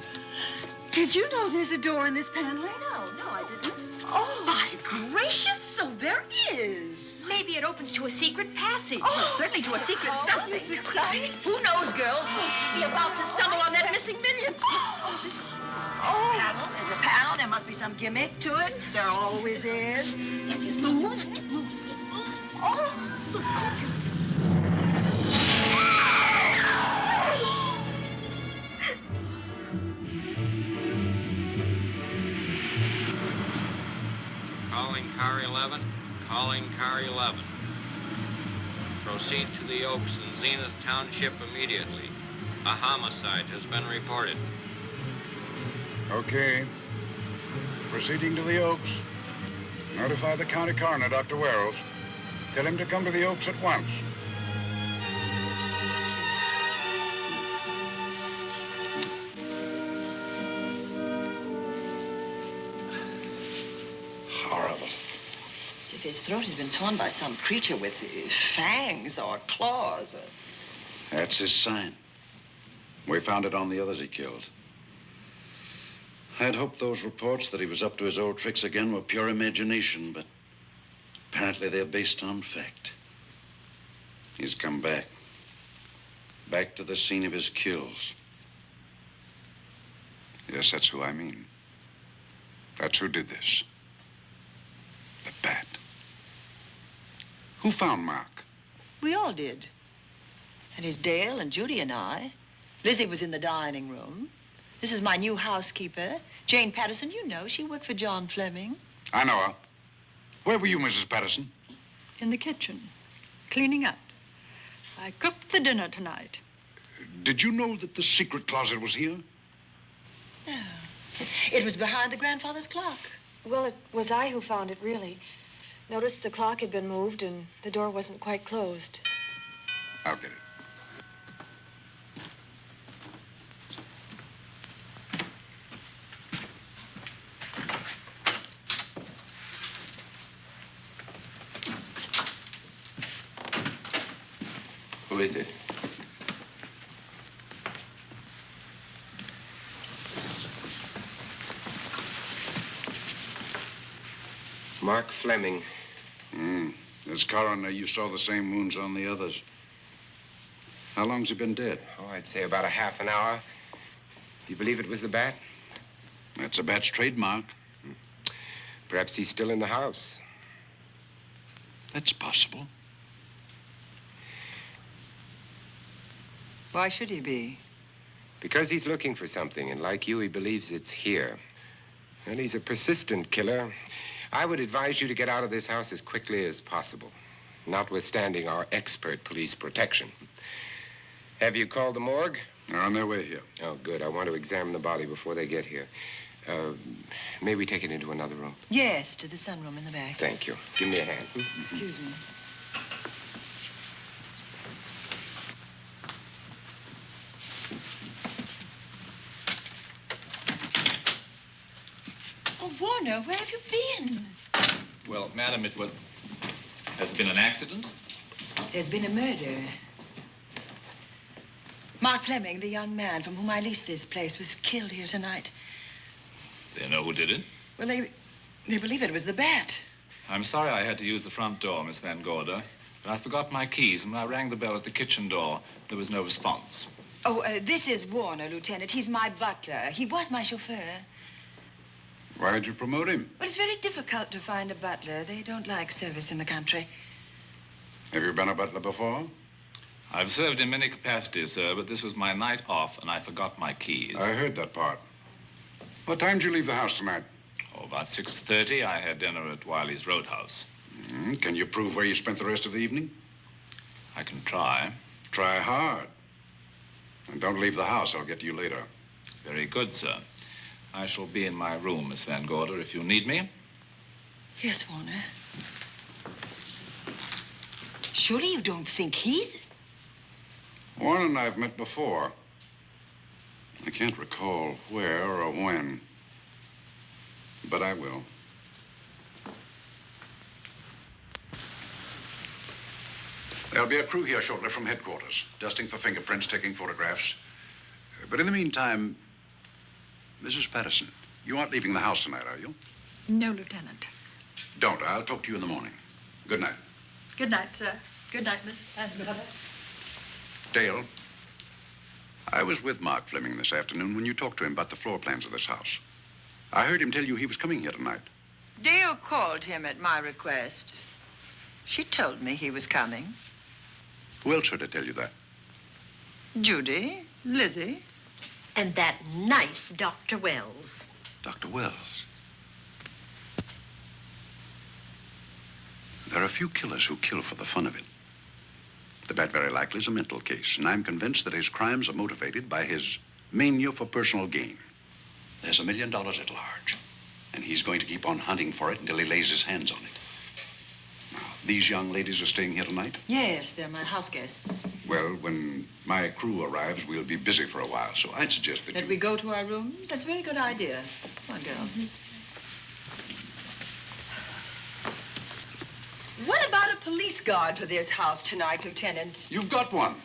Speaker 13: Did you know there's a door in this paneling?
Speaker 1: No, I didn't.
Speaker 13: Oh, my gracious, so there is.
Speaker 2: Maybe it opens to a secret passage.
Speaker 1: Oh, certainly to a secret something. Who knows, girls? We'll be about to stumble on that missing million. Oh, this is...
Speaker 14: Oh. There's a panel. There must be some gimmick to it. There always is.
Speaker 1: Yes, it moves. It moves. It moves.
Speaker 14: Oh.
Speaker 15: Calling car 11. Calling car 11. Proceed to the Oaks in Zenith Township immediately. A homicide has been reported.
Speaker 3: Okay. Proceeding to the Oaks. Notify the county coroner, Dr. Wells. Tell him to come to the Oaks at once.
Speaker 1: If his throat has been torn by some creature with fangs or claws.
Speaker 3: That's his sign. We found it on the others he killed. I'd hoped those reports that he was up to his old tricks again were pure imagination, but apparently they're based on fact. He's come back. Back to the scene of his kills. Yes, that's who I mean. That's who did this. The bat. Who found Mark?
Speaker 1: We all did. And his Dale and Judy and I. Lizzie was in the dining room. This is my new housekeeper, Jane Patterson. You know, she worked for John Fleming.
Speaker 3: I know her. Where were you, Mrs. Patterson?
Speaker 16: In the kitchen, cleaning up. I cooked the dinner tonight.
Speaker 3: Did you know that the secret closet was here?
Speaker 1: No. It was behind the grandfather's clock.
Speaker 4: Well, it was I who found it, really. Noticed the clock had been moved and the door wasn't quite closed.
Speaker 3: I'll get it.
Speaker 7: Who is it? Mark Fleming.
Speaker 3: As coroner, you saw the same wounds on the others. How long's he been dead?
Speaker 7: Oh, I'd say about a half an hour. Do you believe it was the bat?
Speaker 3: That's a bat's trademark.
Speaker 7: Perhaps he's still in the house.
Speaker 3: That's possible.
Speaker 1: Why should he be?
Speaker 7: Because he's looking for something, and like you, he believes it's here. And he's a persistent killer. I would advise you to get out of this house as quickly as possible, notwithstanding our expert police protection. Have you called the morgue?
Speaker 3: They're on their way here.
Speaker 7: Oh, good. I want to examine the body before they get here. May we take it into another room?
Speaker 1: Yes, to the sunroom in the back.
Speaker 7: Thank you. Give me a hand.
Speaker 1: Excuse me. Oh, Warner, where have you been?
Speaker 12: Well, madam, has it been an accident?
Speaker 1: There's been a murder. Mark Fleming, the young man from whom I leased this place, was killed here tonight.
Speaker 12: They know who did it?
Speaker 1: Well, they believe it was the bat.
Speaker 12: I'm sorry I had to use the front door, Miss Van Gorder, but I forgot my keys, and when I rang the bell at the kitchen door, there was no response.
Speaker 1: Oh, this is Warner, Lieutenant. He's my butler. He was my chauffeur.
Speaker 3: Why'd you promote him?
Speaker 1: But it's very difficult to find a butler. They don't like service in the country.
Speaker 3: Have you been a butler before?
Speaker 12: I've served in many capacities, sir, but this was my night off, and I forgot my keys.
Speaker 3: I heard that part. What time did you leave the house tonight?
Speaker 12: Oh, about 6:30. I had dinner at Wiley's Roadhouse.
Speaker 3: Can you prove where you spent the rest of the evening?
Speaker 12: I can try.
Speaker 3: Try hard. And don't leave the house. I'll get to you later.
Speaker 12: Very good, sir. I shall be in my room, Miss Van Gorder, if you need me.
Speaker 1: Yes, Warner. Surely you don't think he's...
Speaker 3: Warren and I have met before. I can't recall where or when, but I will. There'll be a crew here shortly from headquarters, dusting for fingerprints, taking photographs. But in the meantime, Mrs. Patterson, you aren't leaving the house tonight, are you?
Speaker 16: No, Lieutenant.
Speaker 3: Don't. I'll talk to you in the morning. Good night.
Speaker 16: Good night, sir. Good night, Miss Van Gorder.
Speaker 3: Dale, I was with Mark Fleming this afternoon when you talked to him about the floor plans of this house. I heard him tell you he was coming here tonight.
Speaker 1: Dale called him at my request. She told me he was coming.
Speaker 3: Who else heard her tell you that?
Speaker 1: Judy, Lizzie.
Speaker 2: And that nice Dr. Wells.
Speaker 3: Dr. Wells. There are a few killers who kill for the fun of it. The bat very likely is a mental case, and I'm convinced that his crimes are motivated by his mania for personal gain. There's $1 million at large, and he's going to keep on hunting for it until he lays his hands on it. Now, these young ladies are staying here tonight?
Speaker 1: Yes, they're my house guests.
Speaker 3: Well, when my crew arrives, we'll be busy for a while, so I'd suggest that
Speaker 1: we go to our rooms? That's a very good idea. Come on, girls. What about a police guard for this house tonight, Lieutenant?
Speaker 3: You've got one.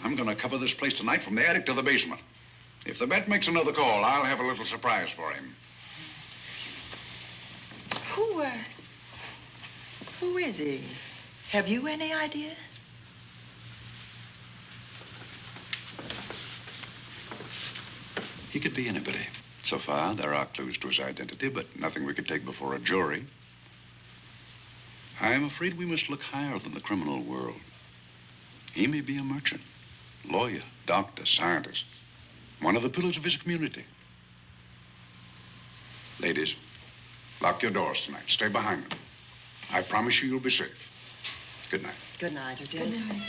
Speaker 3: I'm going to cover this place tonight from the attic to the basement. If the bat makes another call, I'll have a little surprise for him.
Speaker 1: Who is he? Have you any idea?
Speaker 3: He could be anybody. So far, there are clues to his identity, but nothing we could take before a jury. I'm afraid we must look higher than the criminal world. He may be a merchant, lawyer, doctor, scientist, one of the pillars of his community. Ladies, lock your doors tonight. Stay behind them. I promise you you'll be safe. Good night.
Speaker 1: Good night, Lieutenant. Good night.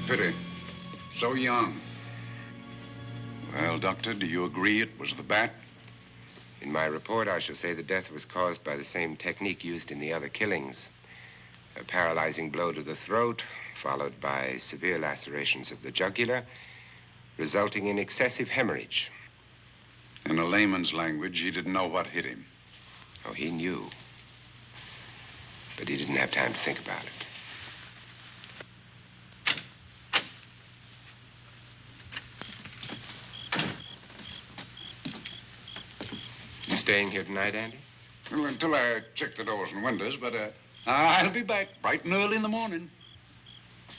Speaker 3: Pity. So young. Well, Doctor, do you agree it was the bat?
Speaker 7: In my report, I shall say the death was caused by the same technique used in the other killings. A paralyzing blow to the throat, followed by severe lacerations of the jugular, resulting in excessive hemorrhage.
Speaker 3: In a layman's language, he didn't know what hit him.
Speaker 7: Oh, he knew. But he didn't have time to think about it. Staying here tonight, Andy?
Speaker 3: Well, until I check the doors and windows, but I'll be back bright and early in the morning.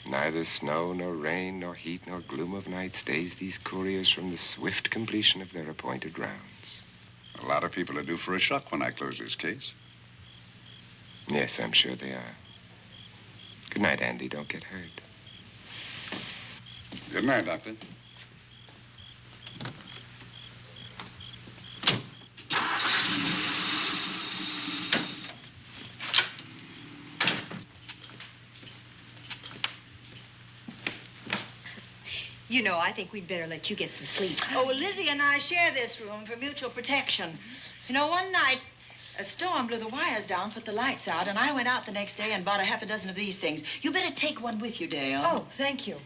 Speaker 7: Neither snow, nor rain, nor heat, nor gloom of night stays these couriers from the swift completion of their appointed rounds.
Speaker 3: A lot of people are due for a shock when I close this case.
Speaker 7: Yes, I'm sure they are. Good night, Andy. Don't get hurt.
Speaker 3: Good night, Doctor.
Speaker 13: You know, I think we'd better let you get some sleep.
Speaker 14: Oh, well, Lizzie and I share this room for mutual protection. You know, one night, a storm blew the wires down, put the lights out, and I went out the next day and bought a half a dozen of these things. You better take one with you, Dale.
Speaker 13: Oh, thank you.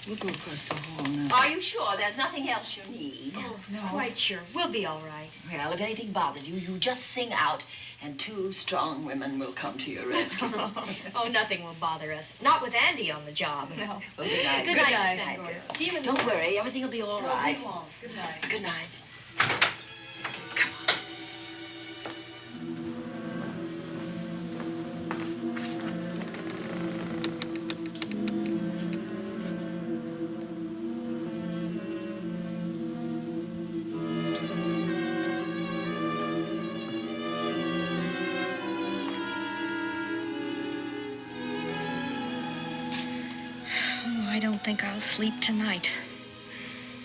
Speaker 14: We'll go across the hall now.
Speaker 2: Are you sure there's nothing else you need?
Speaker 13: Oh, no. Quite sure. We'll be all right.
Speaker 2: Well, if anything bothers you, you just sing out, and 2 strong women will come to your rescue.
Speaker 13: Oh, nothing will bother us. Not with Andy on the job.
Speaker 2: No. Well, good night.
Speaker 13: Good night, Miss Van Gorder. See you in the
Speaker 2: Don't worry, everything will be all right.
Speaker 13: We won't. Good night.
Speaker 2: Good night.
Speaker 4: I don't think I'll sleep tonight.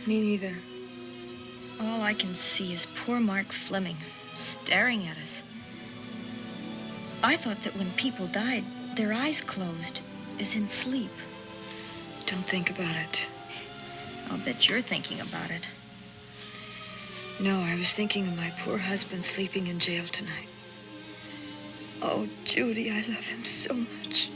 Speaker 14: Me neither.
Speaker 4: All I can see is poor Mark Fleming staring at us. I thought that when people died, their eyes closed, as in sleep.
Speaker 14: Don't think about it.
Speaker 4: I'll bet you're thinking about it.
Speaker 14: No, I was thinking of my poor husband sleeping in jail tonight. Oh, Judy, I love him so much.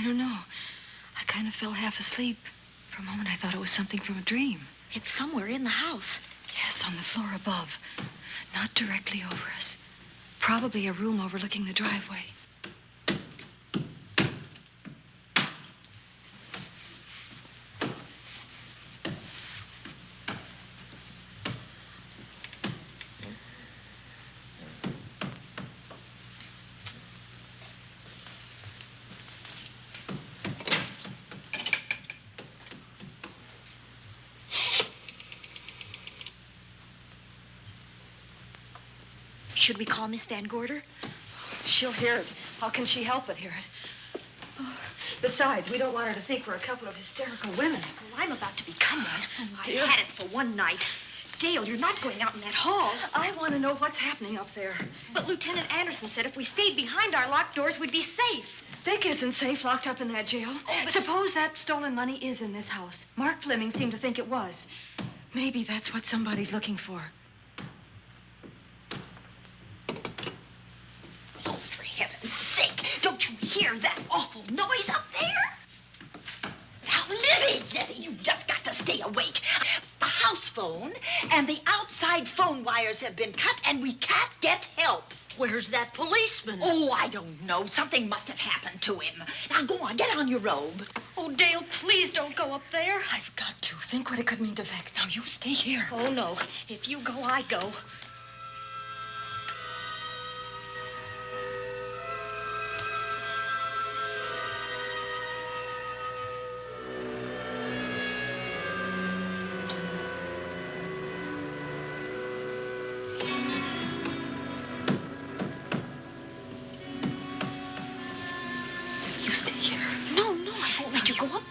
Speaker 4: I don't know. I kind of fell half asleep. For a moment, I thought it was something from a dream. It's somewhere in the house. Yes, on the floor above. Not directly over us. Probably a room overlooking the driveway. Should we call Miss Van Gorder?
Speaker 13: She'll hear it. How can she help but hear it? Oh, besides, we don't want her to think we're a couple of hysterical women.
Speaker 4: Well, I'm about to become one.
Speaker 13: Oh,
Speaker 4: I've had it for one night. Dale, you're not going out in that hall.
Speaker 13: I want to know what's happening up there.
Speaker 4: But Lieutenant Anderson said if we stayed behind our locked doors, we'd be safe.
Speaker 13: Vic isn't safe locked up in that jail. Suppose that stolen money is in this house. Mark Fleming seemed to think it was. Maybe that's what somebody's looking for.
Speaker 2: Oh, for heaven's sake, don't you hear that awful noise up there? Now, Lizzie, you've just got to stay awake. The house phone and the outside phone wires have been cut, and we can't get help. Where's that policeman?
Speaker 14: Oh, I don't know. Something must have happened to him. Now, go on. Get on your robe.
Speaker 4: Oh, Dale, please don't go up there.
Speaker 13: I've got to. Think what it could mean to Vic. Now, you stay here.
Speaker 4: Oh, no. If you go, I go.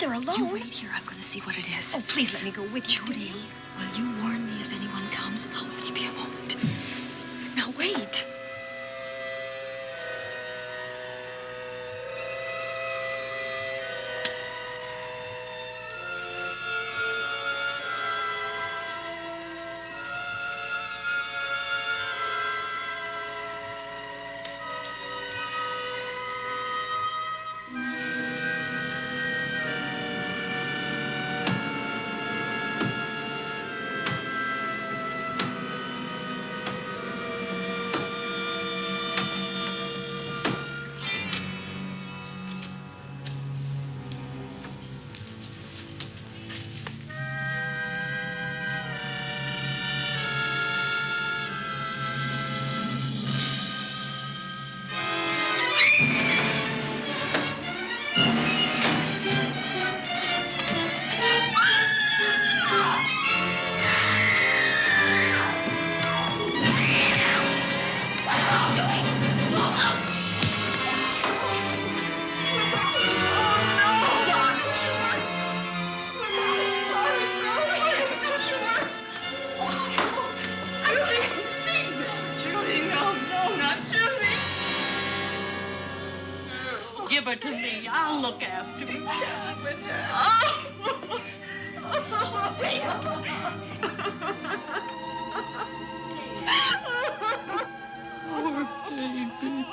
Speaker 4: Alone.
Speaker 13: You wait here. I'm going to see what it is.
Speaker 4: Oh, please let me go with you,
Speaker 13: Judy. Will you warn me if anyone comes? I'll only be a moment. Now, wait.
Speaker 2: Give her to me. I'll look after her. Oh, Dale.
Speaker 16: Poor baby.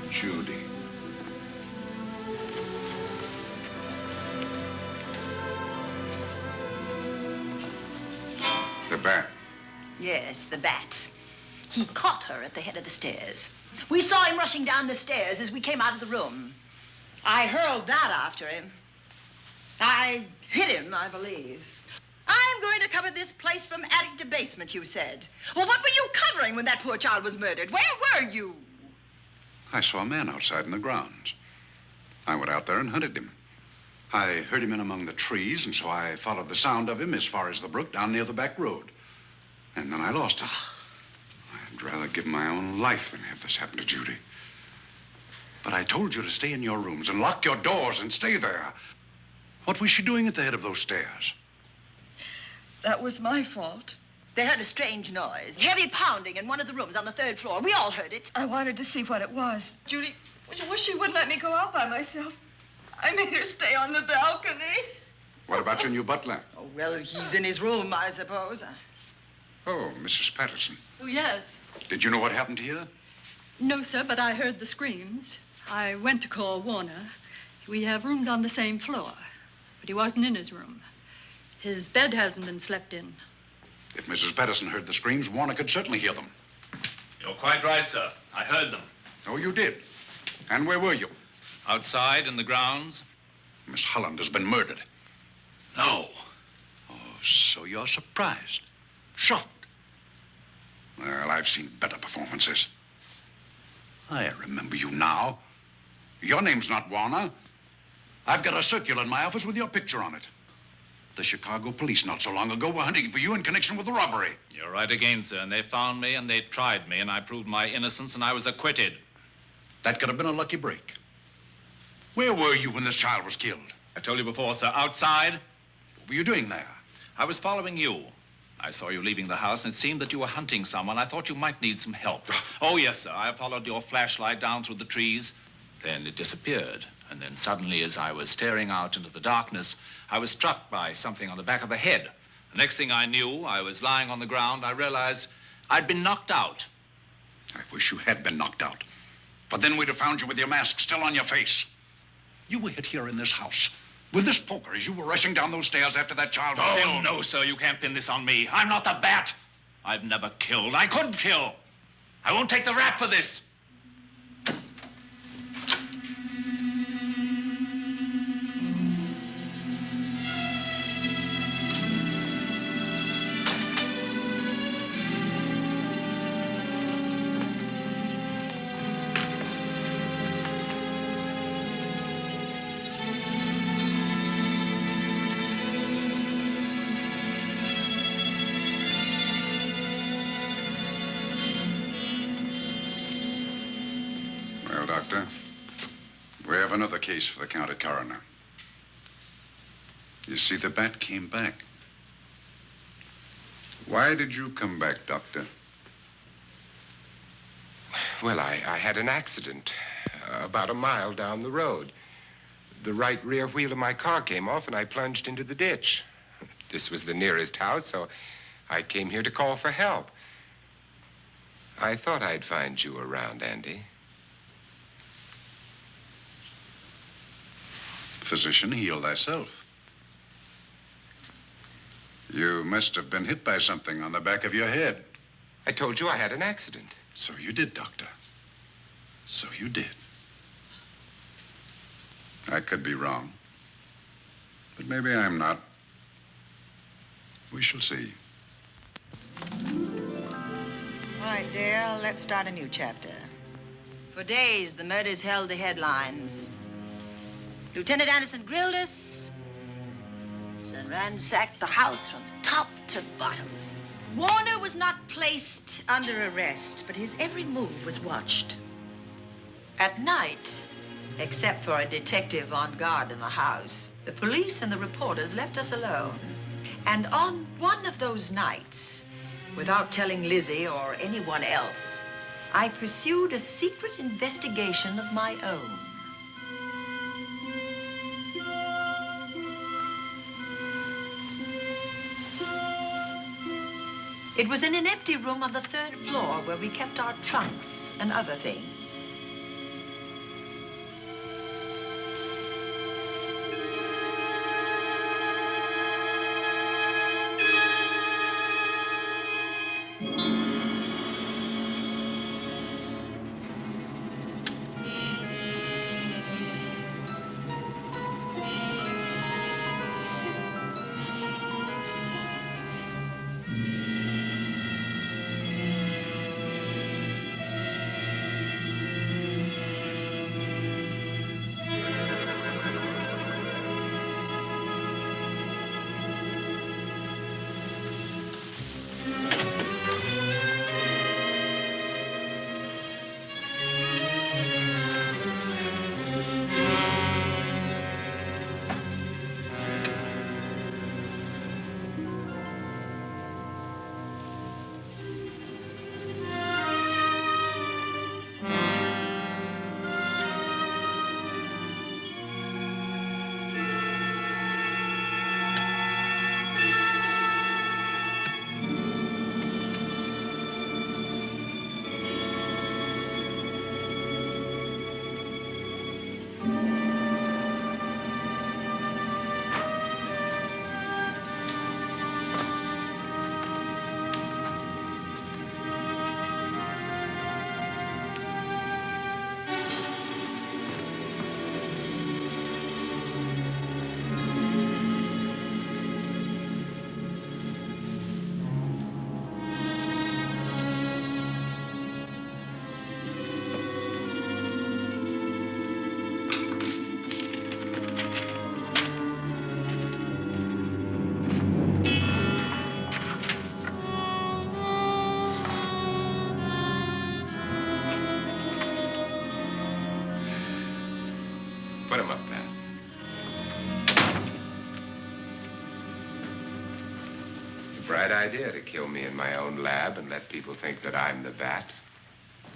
Speaker 3: Judy. The bat.
Speaker 14: Yes, the bat. He caught her at the head of the stairs. We saw him rushing down the stairs as we came out of the room. I hurled that after him. I hit him, I believe. I'm going to cover this place from attic to basement, you said. Well, what were you covering when that poor child was murdered? Where were you?
Speaker 3: I saw a man outside in the grounds. I went out there and hunted him. I heard him in among the trees, and so I followed the sound of him as far as the brook down near the back road. And then I lost him. I'd rather give my own life than have this happen to Judy. But I told you to stay in your rooms and lock your doors and stay there. What was she doing at the head of those stairs?
Speaker 13: That was my fault.
Speaker 14: They heard a strange noise. Heavy pounding in one of the rooms on the 3rd floor. We all heard it.
Speaker 13: I wanted to see what it was. Judy, I wish she wouldn't let me go out by myself. I made her stay on the balcony.
Speaker 3: What about your new butler?
Speaker 1: Oh, well, he's in his room, I suppose.
Speaker 3: Oh, Mrs. Patterson.
Speaker 16: Oh, yes.
Speaker 3: Did you know what happened here?
Speaker 16: No, sir, but I heard the screams. I went to call Warner. We have rooms on the same floor, but he wasn't in his room. His bed hasn't been slept in.
Speaker 3: If Mrs. Patterson heard the screams, Warner could certainly hear them.
Speaker 12: You're quite right, sir. I heard them.
Speaker 3: Oh, you did? And where were you?
Speaker 12: Outside in the grounds.
Speaker 3: Miss Holland has been murdered.
Speaker 12: No.
Speaker 3: Oh, so you're surprised. Shocked. Well, I've seen better performances. I remember you now. Your name's not Warner. I've got a circular in my office with your picture on it. The Chicago police not so long ago were hunting for you in connection with the robbery.
Speaker 12: You're right again, sir. And they found me and they tried me and I proved my innocence and I was acquitted.
Speaker 3: That could have been a lucky break. Where were you when this child was killed?
Speaker 12: I told you before, sir. Outside.
Speaker 3: What were you doing there?
Speaker 12: I was following you. I saw you leaving the house, and it seemed that you were hunting someone. I thought you might need some help. Oh, yes, sir. I followed your flashlight down through the trees. Then it disappeared. And then suddenly, as I was staring out into the darkness, I was struck by something on the back of the head. The next thing I knew, I was lying on the ground. I realized I'd been knocked out.
Speaker 3: I wish you had been knocked out. But then we'd have found you with your mask still on your face. You were hit here in this house with this poker as you were rushing down those stairs after that child was killed.
Speaker 12: Oh, no, sir. You can't pin this on me. I'm not the bat. I've never killed. I couldn't kill. I won't take the rap for this.
Speaker 3: Doctor. We have another case for the county coroner. You see, the bat came back. Why did you come back, Doctor?
Speaker 7: Well, I had an accident about a mile down the road. The right rear wheel of my car came off, and I plunged into the ditch. This was the nearest house, so I came here to call for help. I thought I'd find you around, Andy.
Speaker 3: Physician, heal thyself. You must have been hit by something on the back of your head.
Speaker 7: I told you I had an accident.
Speaker 3: So you did, Doctor. So you did. I could be wrong. But maybe I'm not. We shall see.
Speaker 1: All right, dear, let's start a new chapter. For days, the murders held the headlines. Lieutenant Anderson grilled us and ransacked the house from top to bottom. Warner was not placed under arrest, but his every move was watched. At night, except for a detective on guard in the house, the police and the reporters left us alone. And on one of those nights, without telling Lizzie or anyone else, I pursued a secret investigation of my own. It was in an empty room on the 3rd floor where we kept our trunks and other things.
Speaker 7: Put him up, Pat. It's a bright idea to kill me in my own lab and let people think that I'm the bat.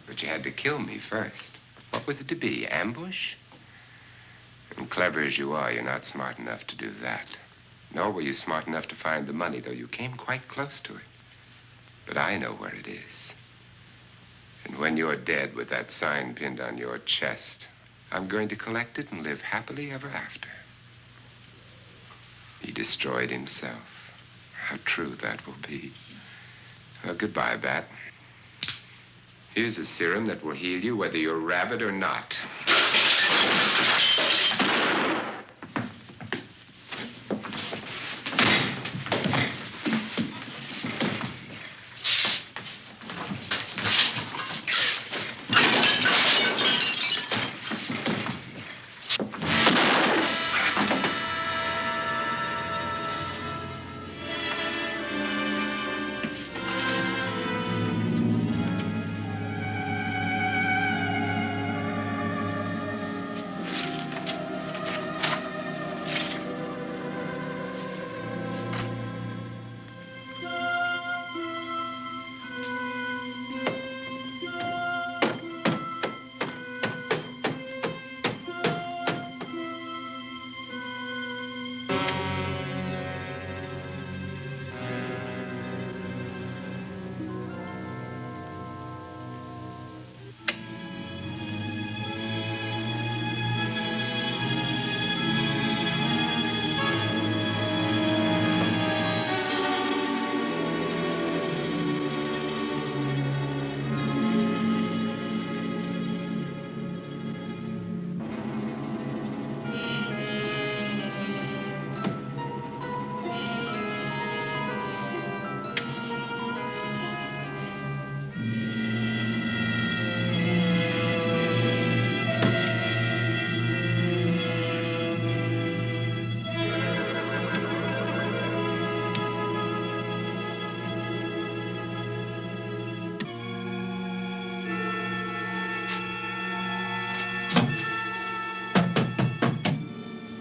Speaker 7: But you had to kill me first. What was it to be, ambush? And clever as you are, you're not smart enough to do that. Nor were you smart enough to find the money, though you came quite close to it. But I know where it is. And when you're dead with that sign pinned on your chest, I'm going to collect it and live happily ever after. He destroyed himself. How true that will be. Well, goodbye, Bat. Here's a serum that will heal you whether you're rabid or not.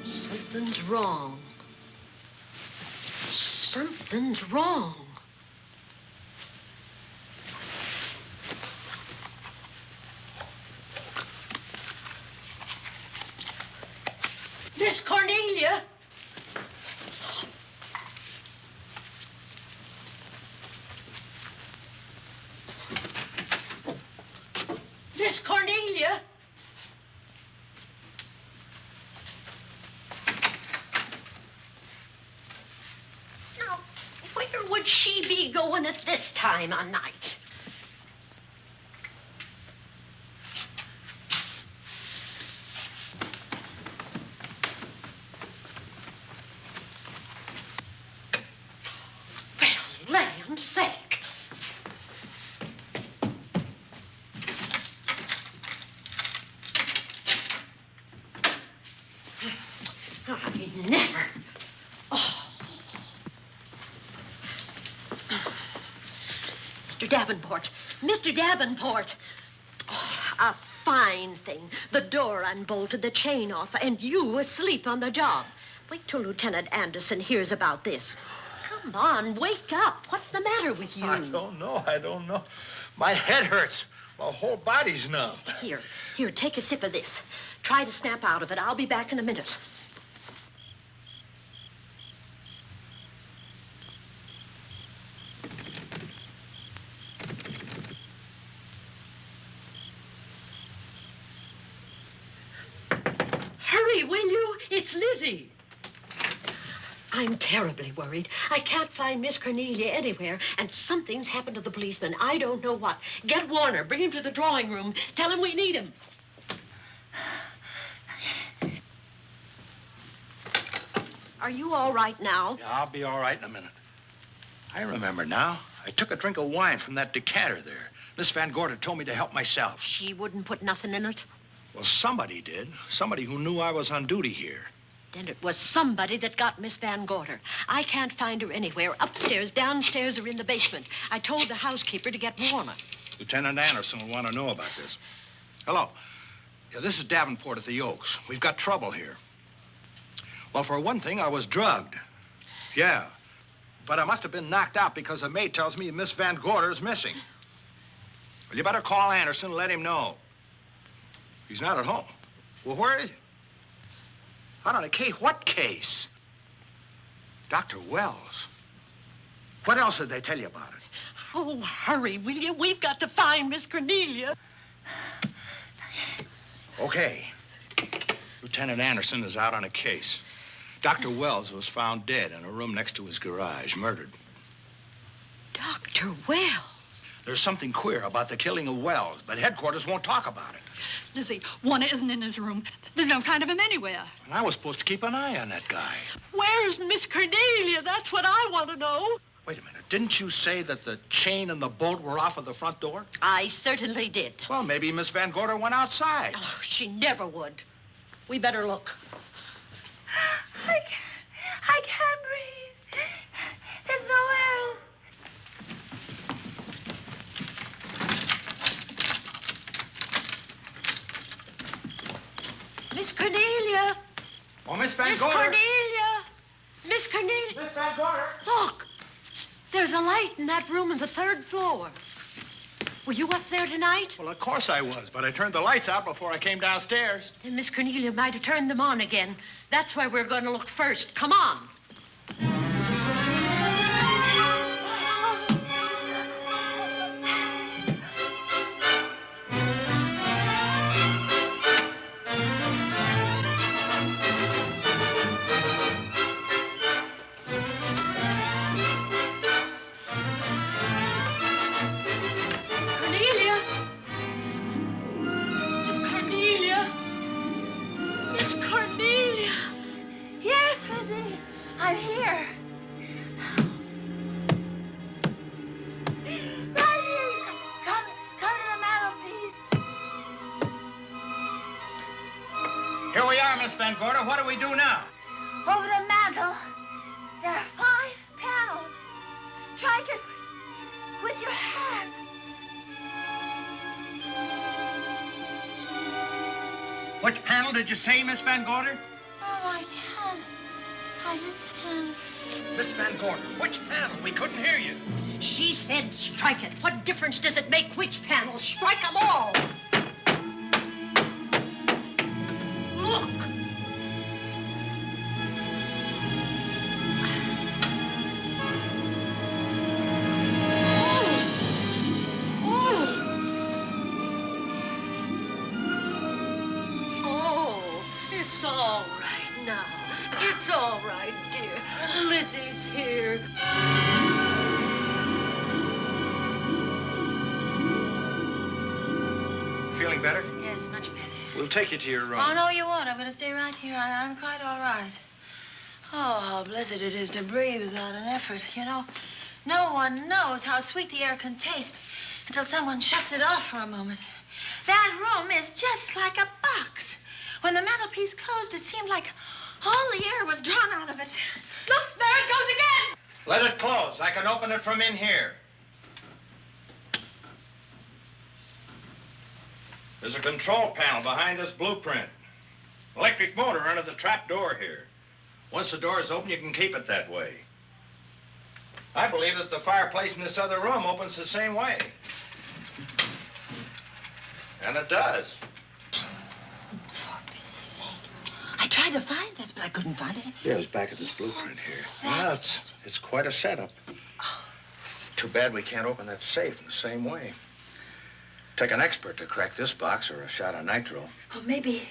Speaker 2: Something's wrong. Something's wrong. Miss Cornelia. Miss Cornelia. Now, where would she be going at this time of night? Well, land's sake. I never. Oh. Mr. Davenport. Mr. Davenport. Oh, a fine thing. The door unbolted, the chain off, and you asleep on the job. Wait till Lieutenant Anderson hears about this. Come on, wake up. What's the matter with you?
Speaker 8: I don't know. My head hurts. My whole body's numb.
Speaker 2: Here, take a sip of this. Try to snap out of it. I'll be back in a minute. Hurry, will you? It's Lizzie. I'm terribly worried. I can't find Miss Cornelia anywhere, and something's happened to the policeman. I don't know what. Get Warner. Bring him to the drawing room. Tell him we need him. Are you all right now?
Speaker 8: Yeah, I'll be all right in a minute. I remember now. I took a drink of wine from that decanter there. Miss Van Gorder told me to help myself.
Speaker 2: She wouldn't put nothing in it?
Speaker 8: Well, somebody did. Somebody who knew I was on duty here.
Speaker 2: Then it was somebody that got Miss Van Gorder. I can't find her anywhere. Upstairs, downstairs, or in the basement. I told the housekeeper to get Warner.
Speaker 8: Lieutenant Anderson will want to know about this. Hello. Yeah, this is Davenport at the Oaks. We've got trouble here. Well, for one thing, I was drugged. Yeah. But I must have been knocked out because the maid tells me Miss Van Gorder is missing. Well, you better call Anderson and let him know. He's not at home. Well, where is he? Out on a case? What case? Dr. Wells. What else did they tell you about it?
Speaker 17: Oh, hurry, will you? We've got to find Miss Cornelia.
Speaker 8: Okay. Lieutenant Anderson is out on a case. Dr. Wells was found dead in a room next to his garage, murdered.
Speaker 17: Dr. Wells?
Speaker 8: There's something queer about the killing of Wells, but headquarters won't talk about it.
Speaker 16: Lizzie, Warner isn't in his room. There's no sign of him anywhere.
Speaker 8: And I was supposed to keep an eye on that guy.
Speaker 17: Where's Miss Cornelia? That's what I want to know.
Speaker 8: Wait a minute. Didn't you say that the chain and the bolt were off of the front door?
Speaker 17: I certainly did.
Speaker 8: Well, maybe Miss Van Gorder went outside.
Speaker 17: Oh, she never would. We better look.
Speaker 18: I can't breathe. There's no air.
Speaker 17: Miss Cornelia.
Speaker 8: Oh, Miss Van
Speaker 17: Miss
Speaker 8: Gorder.
Speaker 17: Cornelia. Miss Cornelia.
Speaker 8: Miss Van Gorder.
Speaker 17: Look. There's a light in that room on the 3rd floor. Were you up there tonight?
Speaker 8: Well, of course I was, but I turned the lights out before I came downstairs.
Speaker 17: And Miss Cornelia might have turned them on again. That's where we're going to look first. Come on.
Speaker 18: I'm here. Right here. Come to the mantelpiece.
Speaker 8: Here we are, Miss Van Gorder. What do we do now?
Speaker 18: Over the mantel, there are 5 panels. Strike it with your hand.
Speaker 8: Which panel did you say, Miss Van Gorder?
Speaker 18: Oh, I can't. I just can't.
Speaker 8: Miss Van Gorder, which panel? We couldn't hear you.
Speaker 17: She said strike it. What difference does it make which panel? Strike them all. Look. It's all right now. It's all right, dear. Lizzie's here.
Speaker 8: Feeling better?
Speaker 1: Yes, much better.
Speaker 8: We'll take you to your room.
Speaker 1: Oh, no, you won't. I'm going to stay right here. I'm quite all right. Oh, how blessed it is to breathe without an effort. You know, no one knows how sweet the air can taste until someone shuts it off for a moment. That room is just like a box. When the mantelpiece closed, it seemed like all the air was drawn out of it. Look, there it goes again.
Speaker 8: Let it close. I can open it from in here. There's a control panel behind this blueprint. Electric motor under the trap door here. Once the door is open, you can keep it that way. I believe that the fireplace in this other room opens the same way. And it does.
Speaker 1: I tried to find this, but I couldn't find it.
Speaker 8: Yeah, it's back at this blueprint here. Well, it's quite a setup. Too bad we can't open that safe in the same way. Take an expert to crack this box or a shot of nitro.
Speaker 1: Oh, maybe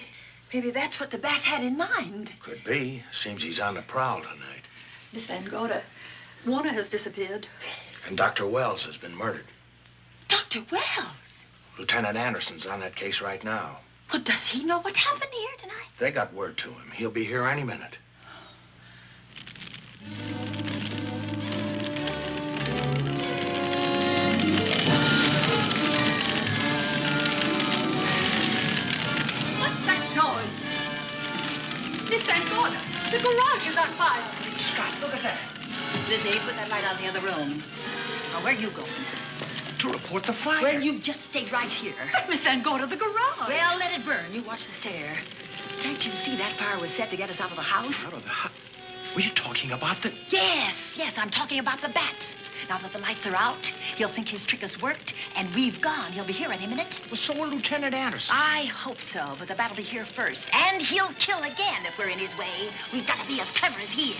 Speaker 1: that's what the bat had in mind.
Speaker 8: Could be. Seems he's on the prowl tonight.
Speaker 16: Miss Van Gorder, Warner has disappeared.
Speaker 8: And Dr. Wells has been murdered.
Speaker 1: Dr. Wells?
Speaker 8: Lieutenant Anderson's on that case right now.
Speaker 1: Well, does he know what happened here tonight?
Speaker 8: They got word to him. He'll be here any minute.
Speaker 16: What's that noise? Miss Van Gorder, the garage is on fire.
Speaker 8: Scott, look at that.
Speaker 14: Lizzie, put that light out in the other room. Now, where are you going?
Speaker 8: to report the fire.
Speaker 14: Well, you just stay right here.
Speaker 16: Miss Van Gorder, the garage.
Speaker 14: Well, let it burn. You watch the stair. Can't you see that fire was set to get us out of the house?
Speaker 8: Out of the house? Were you talking about the...
Speaker 14: Yes, I'm talking about the bat. Now that the lights are out, he'll think his trick has worked, and we've gone. He'll be here any minute.
Speaker 8: Well, so will Lieutenant Anderson.
Speaker 14: I hope so, but the bat will be here first. And he'll kill again if we're in his way. We've got to be as clever as he is.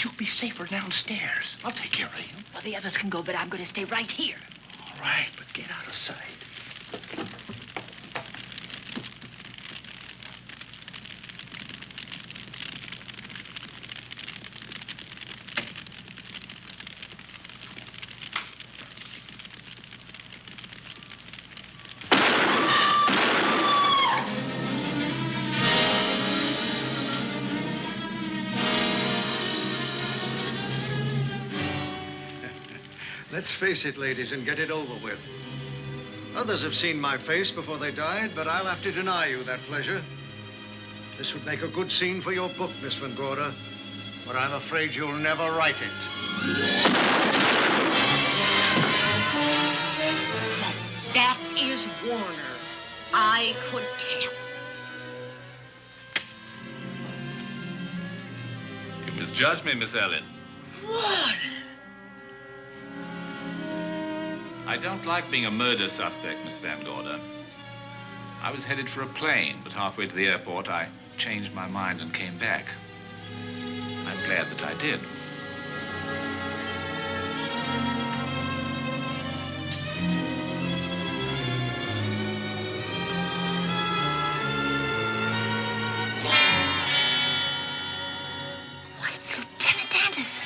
Speaker 8: You'll be safer downstairs. I'll take care of you.
Speaker 14: Well, the others can go, but I'm going to stay right here.
Speaker 8: All right, but get out of sight.
Speaker 6: Let's face it, ladies, and get it over with. Others have seen my face before they died, but I'll have to deny you that pleasure. This would make a good scene for your book, Miss Van Gorder, but I'm afraid you'll never write it.
Speaker 2: That is Warner. I could tell.
Speaker 12: You misjudged me, Miss Ellen.
Speaker 2: Warner!
Speaker 12: I don't like being a murder suspect, Miss Van Gorder. I was headed for a plane, but halfway to the airport, I changed my mind and came back. I'm glad that I did.
Speaker 14: Why, it's Lieutenant Anderson.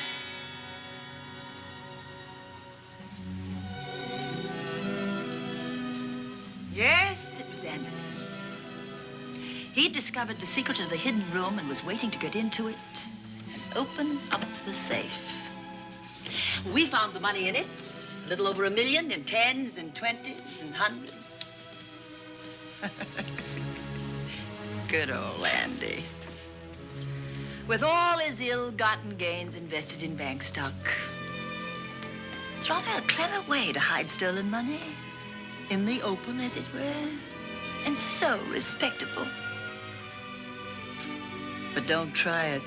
Speaker 14: Yes, it was Anderson. He'd discovered the secret of the hidden room and was waiting to get into it and open up the safe. We found the money in it, a little over $1 million in tens and twenties and hundreds. Good old Andy. With all his ill-gotten gains invested in bank stock. It's rather a clever way to hide stolen money. In the open, as it were, and so respectable. But don't try it.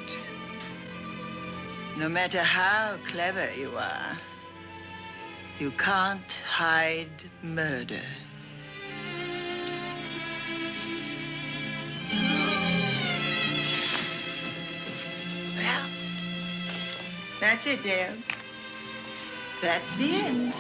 Speaker 14: No matter how clever you are, you can't hide murder. Well, that's it, Dale. That's the end.